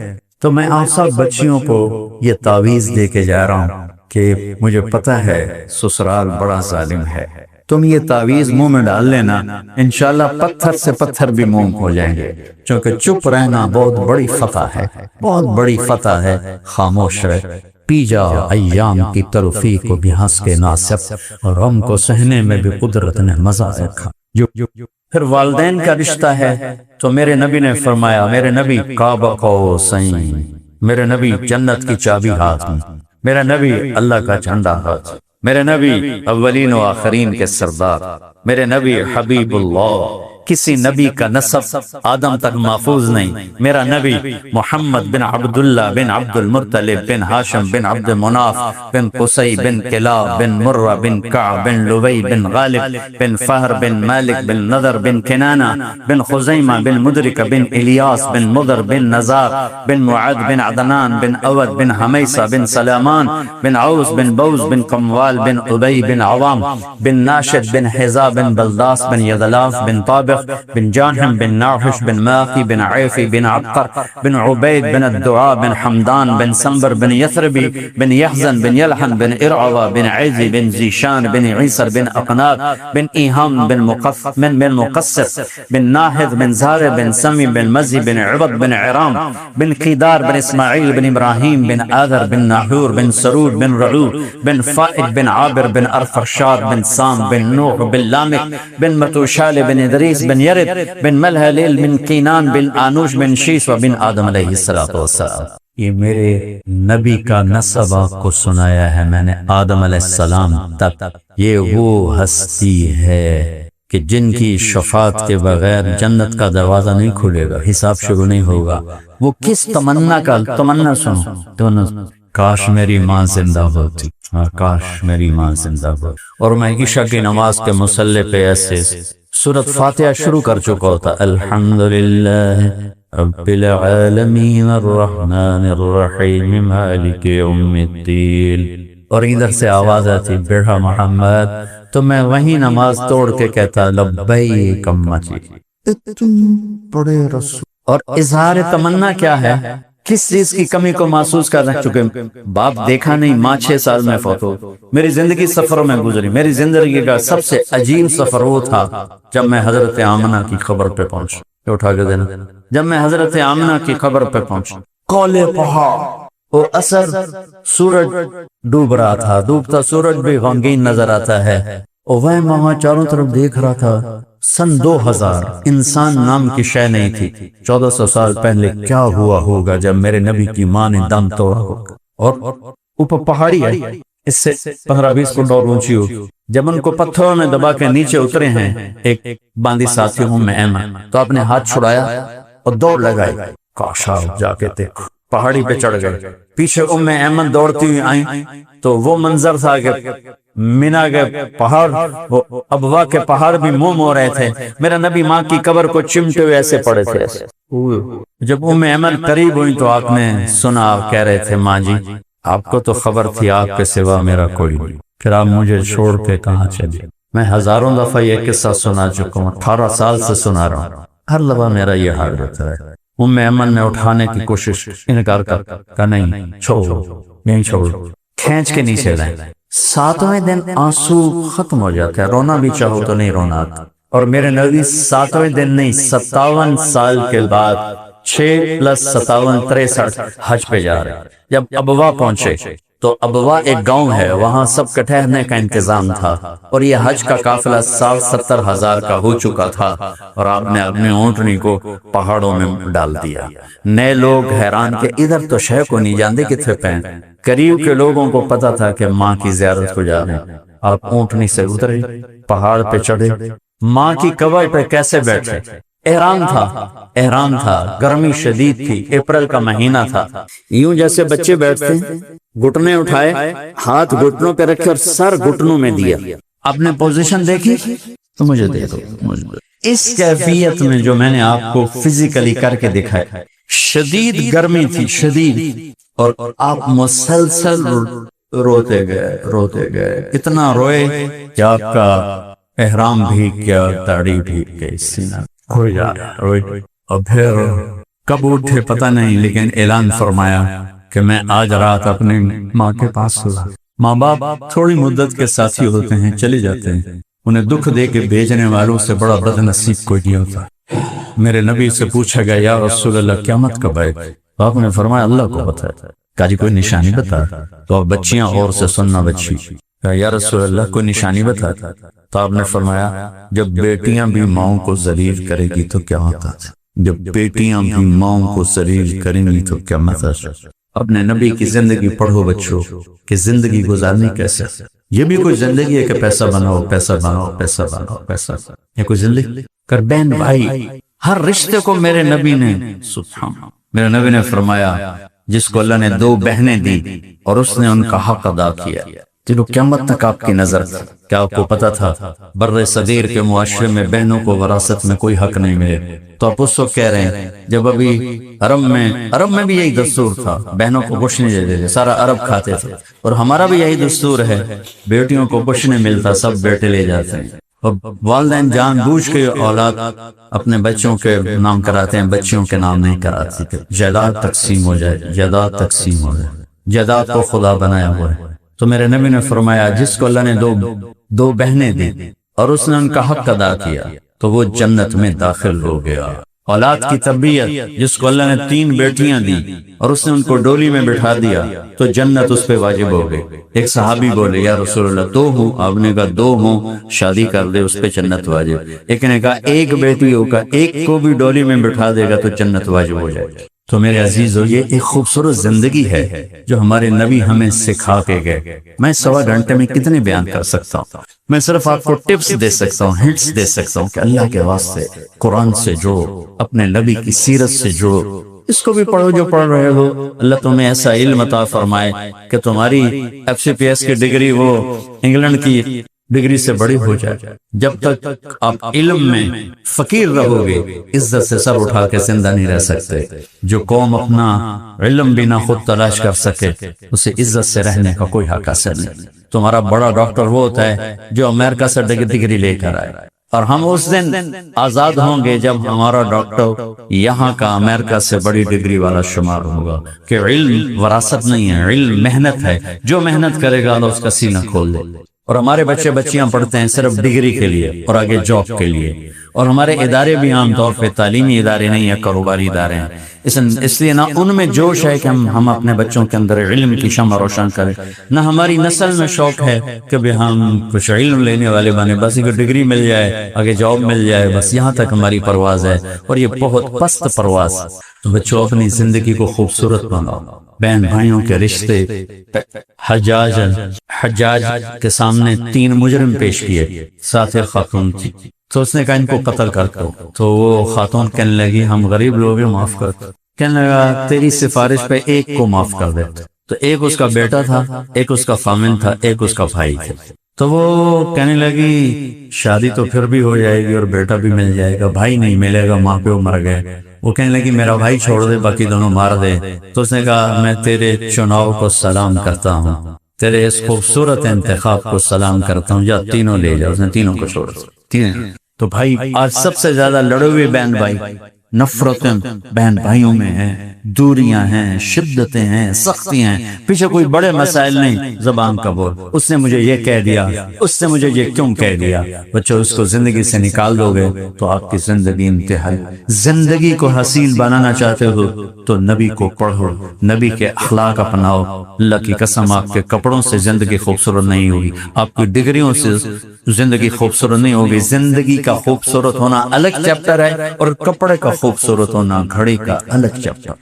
تو میں آپ سب بچیوں کو یہ تعویذ دے کے جا رہا ہوں کہ مجھے پتہ ہے سسرال بڑا ظالم ہے، تم یہ تعویذ منہ میں ڈال لینا، انشاءاللہ پتھر سے پتھر بھی منہ ہو جائیں گے، چونکہ چپ رہنا بہت بڑی فتح ہے، بہت بڑی فتح ہے۔ خاموش رہ، پی جا ایام کی تلخی کو بھی ہنس کے ناصف، اور غم کو سہنے میں بھی قدرت نے مزہ رکھا۔ پھر والدین کا رشتہ ہے تو میرے نبی نے فرمایا، میرے نبی کعبہ قوسین، میرے نبی جنت کی چابی ہاتھ میں، میرا نبی اللہ کا جھنڈا ہاتھ، میرے نبی اولین و آخرین کے سردار، میرے نبی حبیب اللہ۔ کسی نبی کا نسب آدم تک محفوظ نہیں، میرا نبی محمد بن عبداللہ بن عبد المطلب بن ہاشم بن عبد مناف بن قصی بن کلاب بن مرہ بن کعب بن لبی بن غالب بن فہر بن مالک بن نضر بن کنانہ بن خزیمہ بن مدرک بن الیاس بن مضر بن نزار بن معد بن عدنان بن اود بن حمیسہ بن سلامان بن عوس بن بوز بن قموال بن ابی بن عوام بن ناشد بن حزا بن بلداس بن یدلاف بن طابق بن جانحم بن ناحش بن ماقی بن عیفی بن عبقر بن عبید بن الدعاء بن حمدان بن سنبر بن یثربی بن یحزن بن یلحن بن ارعوى بن عیزی بن زیشان بن عیسر بن اقناد بن ایہام بن مقصر بن ناحد بن زار بن سمی بن مزی بن عبد بن عرام بن قیدار بن اسماعیل بن ابراہیم بن آذر بن ناحور بن سرود بن رعو بن فائد بن عابر بن ارفرشاد بن سام بن نوح بن لامک بن متوشال بن ادریس بن یرد بن ملہلیل بن قینان بن آنوش بن شیس و بن آدم علیہ السلام۔ یہ میرے نبی کا نسب آپ کو سنایا ہے میں نے آدم علیہ السلام تک۔ یہ وہ ہستی ہے کہ جن کی شفاعت کے بغیر جنت کا دروازہ نہیں کھلے گا، حساب شروع نہیں ہوگا۔ وہ کس تمنا کا تمنا سنو، کاش میری ماں زندہ ہوتی، کاش میری ماں زندہ ہو، اور میں عشاء کی نماز کے مصلی پہ ایسے سورۃ فاتحہ شروع کر چکا ہوتا، الحمدللہ رب العالمین الرحمن الرحیم مالک یوم الدین، اور ادھر سے آواز آتی بیڑا محمد، تو میں وہی نماز توڑ کے کہتا لبیک امتی، تم بڑے رسول۔ اور اظہار تمنا کیا ہے؟ کس چیز کی کمی کو محسوس کر رہے، چونکہ باپ دیکھا نہیں، ماں 6 سال میں فوت ہو، میری زندگی سفروں میں گزری۔ میری زندگی کا سب سے عجیب سفر وہ تھا جب میں حضرت آمنہ کی قبر پہ پہنچا، اٹھا کے دینا، جب میں حضرت آمنہ کی قبر پہ پہنچا، کولے پہاڑ اور اثر سورج ڈوب رہا تھا، ڈوبتا سورج بھی غمگین نظر آتا ہے، اور وہ وہاں چاروں طرف دیکھ رہا تھا۔ سن 2000 انسان نام کی شے نہیں تھی، 1400 سال پہلے کیا ہوا ہوگا جب میرے نبی کی ماں نے دم توڑا ہوگا، اور اوپر پہاڑی ہے، اس سے 15-20 فٹ اور اونچی ہو، جب ان کو پتھروں میں دبا کے نیچے اترے ہیں ایک باندی ساتھی ام ایمن، تو اپنے ہاتھ چھڑایا اور دوڑ لگائی، کاش آپ جا کے دیکھو، پہاڑی پہ چڑھ گئے، پیچھے ام ایمن دوڑتی ہوئی آئیں، تو وہ منظر تھا کہ مینا کے پہاڑ، ابوا کے پہاڑ بھی منہ مو رہے تھے، میرا نبی ماں کی قبر کو چمٹے ہوئے ایسے پڑے تھے۔ جب ام ایمن قریب ہوئی تو آپ نے سنا، آپ کہہ رہے تھے ماں جی آپ کو تو خبر تھی آپ کے سوا میرا کوئی نہیں، پھر آپ مجھے چھوڑ کے کہاں چلے؟ میں ہزاروں دفعہ یہ قصہ سنا چکا ہوں، 18 سال سے سنا رہا ہوں، ہر دفعہ میرا یہ حال رہتا ہے۔ ام ایمن نے اٹھانے کی کوشش، انکار کر نہیں، چھوڑو نہیں، چھوڑو، کھینچ کے نیچے لائیں۔ 7ویں دن آنسو ختم ہو جاتے ہیں، رونا بھی چاہو تو نہیں رونا آتا، اور میرے نبی 7ویں دن نہیں 57 سال کے بعد 6 + 57 63 حج پہ جا رہے۔ جب ابوا پہنچے تو ابوا ایک گاؤں ہے، وہاں سب کا ٹھہرنے کا انتظام تھا، اور یہ حج کا قافلہ 60-70 ہزار کا ہو چکا تھا، اور آپ نے اپنے اونٹنی کو پہاڑوں میں ڈال دیا۔ نئے لوگ حیران کہ ادھر تو شے کو نہیں جانتے کتنے پین، قریب کے لوگوں کو پتا تھا کہ ماں کی زیارت کو جا رہے ہیں۔ آپ اونٹنی سے اترے، پہاڑ پہ چڑھے، ماں کی قبر پہ کیسے بیٹھے؟ احرام تھا، گرمی شدید تھی، اپریل کا مہینہ تھا، یوں جیسے بچے بیٹھتے ہیں، گھٹنے اٹھائے، ہاتھ گھٹنوں پہ رکھے اور سر گھٹنوں میں دیا۔ اپنے پوزیشن دیکھی تو مجھے دے دو۔ اس کیفیت میں جو میں نے آپ کو فزیکلی کر کے دکھایا، شدید گرمی تھی، شدید، اور آپ مسلسل روتے گئے، اتنا روئے کہ آپ کا احرام بھیگ گیا، داڑھی بھیگ گئی، سینہ روئے، اور پھر کب اٹھے پتہ نہیں، لیکن اعلان فرمایا کہ میں آج رات اپنے ماں کے پاس سویا۔ ماں باپ تھوڑی مدت کے ساتھی ہوتے ہیں، چلے جاتے ہیں، انہیں دکھ دے کے بھیجنے والوں سے بڑا بد نصیب کوئی نہیں ہوتا۔ میرے نبی سے پوچھا گیا، یا رسول اللہ قیامت کب آئے؟ تو آپ نے فرمایا اللہ کو پتہ ہے۔ کہا جی کوئی نشانی بتا؟ تو اب بچیاں اور سے سننا بچی، کہا یا رسول اللہ کوئی نشانی بتا؟ تو آپ نے فرمایا جب بیٹیاں بھی ماؤں کو ذلیل کرے گی تو کیا ہوتا ہے، جب بیٹیاں بھی ماؤں کو ذلیل کریں گی تو کیا مطلب۔ اپنے نبی کی زندگی پڑھو بچوں کہ زندگی گزارنی کیسے۔ یہ بھی کوئی زندگی ہے کہ پیسہ بناؤ، پیسہ بناؤ، پیسہ بناؤ، پیسہ، یہ کوئی زندگی؟ کر بہن بھائی، ہر رشتے کو میرے نبی نے، سبحان اللہ، میرے نبی نے فرمایا جس کو اللہ نے 2 بہنیں دی اور اس نے ان کا حق ادا کیا، چلو قیامت تک آپ کی نظر تھی۔ کیا آپ کو پتا تھا بر صغیر کے معاشرے میں بہنوں کو وراثت میں کوئی حق نہیں ملے؟ تو آپ اس وقت کہہ رہے ہیں جب ابھی عرب میں بھی یہی دستور تھا، بہنوں کو کچھ نہیں دیتے تھے، سارا عرب کھاتے تھے، اور ہمارا بھی یہی دستور ہے، بیٹیوں کو کچھ نہیں ملتا، سب بیٹے لے جاتے ہیں۔ اور والدین جان بوجھ کے اولاد اپنے بچوں کے نام کراتے ہیں، بچیوں کے نام نہیں کراتے تھے۔ جائیداد تقسیم ہو جائے، جائیداد تقسیم ہو جائے، جائیداد کو خدا بنایا ہوا ہے۔ تو میرے نبی نے فرمایا جس کو اللہ نے 2 بہنیں دی اور اس نے ان کا حق ادا کیا تو وہ جنت میں داخل ہو گیا۔ اولاد کی تربیت، جس کو اللہ نے 3 بیٹیاں دی اور اس نے ان کو ڈولی میں بٹھا دیا تو جنت اس پہ واجب ہو گئی۔ ایک صحابی بولے یا رسول اللہ 2 ہوں، آپ نے کہا 2 ہوں شادی کر دے اس پہ جنت واجب۔ ایک نے کہا 1 بیٹی ہوگا، 1 کو بھی ڈولی میں بٹھا دے گا تو جنت واجب ہو جائے۔ تو میرے عزیزو یہ ایک خوبصورت زندگی ہے جو ہمارے نبی ہمیں سکھا کے گئے۔ میں 1.25 گھنٹے میں کتنے بیان کر سکتا ہوں؟ میں صرف آپ کو ٹپس دے سکتا ہوں، ہنٹس دے سکتا ہوں کہ اللہ کے واسطے قرآن سے جوڑو، اپنے نبی کی سیرت سے جوڑو، اس کو بھی پڑھو جو پڑھ رہے ہو۔ اللہ تمہیں ایسا علم عطا فرمائے کہ تمہاری FCPS کی ڈگری وہ انگلینڈ کی ڈگری سے بڑی ہو جائے۔ جب تک آپ علم میں فقیر رہو گے، عزت سے سر اٹھا کے زندہ نہیں رہ سکتے۔ جو قوم اپنا علم بھی نہ خود تلاش کر سکے، اسے عزت سے رہنے کا کوئی حق حاصل نہیں۔ تمہارا بڑا ڈاکٹر وہ ہوتا ہے جو امریکہ سے ڈگری لے کر آئے، اور ہم اس دن آزاد ہوں گے جب ہمارا ڈاکٹر یہاں کا امریکہ سے بڑی ڈگری والا شمار ہوگا۔ کہ علم وراثت نہیں ہے، علم محنت ہے، جو محنت کرے گا اللہ اس کا سینہ کھول دے۔ اور ہمارے بچے بچیاں پڑھتے ہیں صرف ڈگری کے لیے اور آگے جاب کے لیے، اور ہمارے ادارے بھی عام طور پہ تعلیمی ادارے نہیں ہیں، کاروباری ادارے ہیں۔ اس لیے نہ ان میں جوش ہے کہ ہم اپنے بچوں کے اندر علم کی شمع روشن کریں، نہ ہماری نسل میں شوق ہے کہ ہم کچھ علم لینے والے بنے، بس ایک ڈگری مل جائے، آگے جاب مل جائے، بس یہاں تک ہماری پرواز ہے، اور یہ بہت پست پرواز۔ تو بچوں اپنی زندگی کو خوبصورت بناؤ۔ بہن بھائیوں کے رشتے، حجاج کے سامنے 3 مجرم پیش کیے، ساتھ ایک خاتون تھی، تو اس نے کہا ان کو قتل کر دو۔ تو وہ خاتون کہنے لگی ہم غریب لوگ ہیں، معاف کر دو۔ کہنے لگا تیری سفارش پہ 1 کو معاف کر دے۔ تو ایک اس کا بیٹا تھا، ایک اس کا خامن تھا، ایک اس کا بھائی تھا۔ تو وہ کہنے لگی شادی تو پھر بھی ہو جائے گی اور بیٹا بھی مل جائے گا، بھائی نہیں ملے گا، ماں پیو مر گئے۔ وہ کہنے لگی میرا بھائی چھوڑ دے، باقی دونوں مار دے۔ تو اس نے کہا میں تیرے چناؤ کو سلام کرتا ہوں، تیرے اس خوبصورت انتخاب کو سلام کرتا ہوں، یا تینوں لے جاؤ۔ اس نے تینوں کو چھوڑ دیا۔ تو بھائی آج سب سے زیادہ لڑے ہوئے بہن بھائی، نفرتیں بہن بھائیوں میں ہیں، دوریاں ہیں، شدتیں ہیں، سختیاں ہیں، پیچھے کوئی بڑے مسائل نہیں، زبان کا بول، اس نے مجھے یہ کہہ دیا، اس نے مجھے یہ کیوں کہہ دیا۔ بچوں اس کو زندگی سے نکال دو گے تو آپ کی زندگی انتہائی۔ زندگی کو حسین بنانا چاہتے ہو تو نبی کو پڑھو، نبی کے اخلاق اپناؤ۔ اللہ کی قسم آپ کے کپڑوں سے زندگی خوبصورت نہیں ہوگی، آپ کی ڈگریوں سے زندگی خوبصورت نہیں ہوگی۔ زندگی کا خوبصورت ہونا الگ چیپٹر ہے اور کپڑے کا خوبصورت ہونا گھڑی کا الگ چیپٹر۔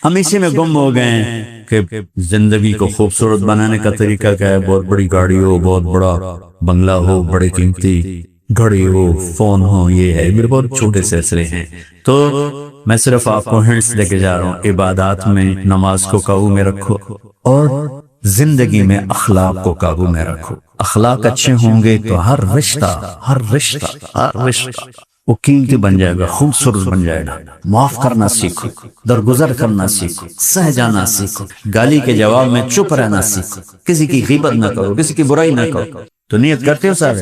ہم اسی میں گم ہو گئے ہیں کہ زندگی کو خوبصورت بنانے کا طریقہ کیا ہے، بہت بڑی گاڑی ہو، بہت بڑا بنگلہ ہو، بڑے قیمتی گھڑی ہو، فون ہو، یہ ہے۔ میرے بہت چھوٹے سلسلے ہیں، تو میں صرف آپ کو ہنٹس لے کے جا رہا ہوں۔ عبادات میں نماز کو قابو میں رکھو اور زندگی میں اخلاق کو قابو میں رکھو۔ اخلاق اچھے ہوں گے تو ہر رشتہ وہ قیمتی بن جائے گا، خوبصورت بن جائے گا۔ معاف کرنا سیکھو، درگزر کرنا سیکھو، سہ جانا سیکھو، گالی کے جواب میں چپ رہنا سیکھو، کسی کی غیبت نہ کرو، کسی کی برائی نہ کرو۔ تو نیت کرتے ہو سارے؟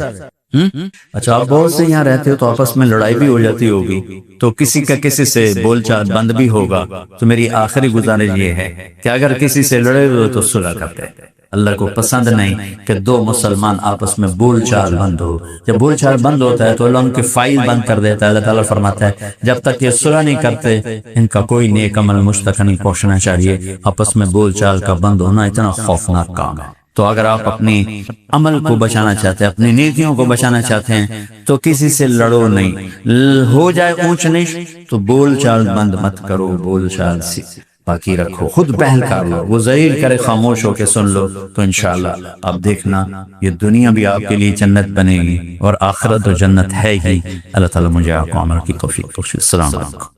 اچھا آپ بہت سے یہاں رہتے ہو تو آپس میں لڑائی بھی ہو جاتی ہوگی، تو کسی کا کسی سے بول چال بند بھی ہوگا، تو میری آخری گزارش یہ ہے کہ اگر کسی سے لڑے ہوئے تو صلح کرتے ہیں۔ اللہ کو پسند نہیں کہ دو مسلمان آپس میں بول چال بند ہو۔ جب بول چال بند ہوتا ہے تو اللہ ان کی فائل بند کر دیتا ہے۔ اللہ تعالیٰ فرماتا ہے جب تک یہ صلح نہیں کرتے ان کا کوئی نیک عمل مجھ تک نہیں پہنچنا چاہیے۔ آپس میں بول چال کا بند ہونا اتنا خوفناک کام ہے۔ تو اگر آپ اپنی عمل کو بچانا چاہتے ہیں، اپنی نیکیوں کو بچانا چاہتے ہیں تو کسی سے لڑو نہیں، ہو جائے اونچ نیچ تو بول چال بند مت کرو، بول چال سے باقی رکھو، خود پہل کر لو، وہ ظہیر کرے خاموش ہو کے سن لو، تو انشاءاللہ آپ دیکھنا یہ دنیا بھی آپ کے لیے جنت بنے گی اور آخرت تو جنت ہے ہی۔ اللہ تعالیٰ مجھے آپ کو عمل کی توفیق بخشے۔ السلام علیکم۔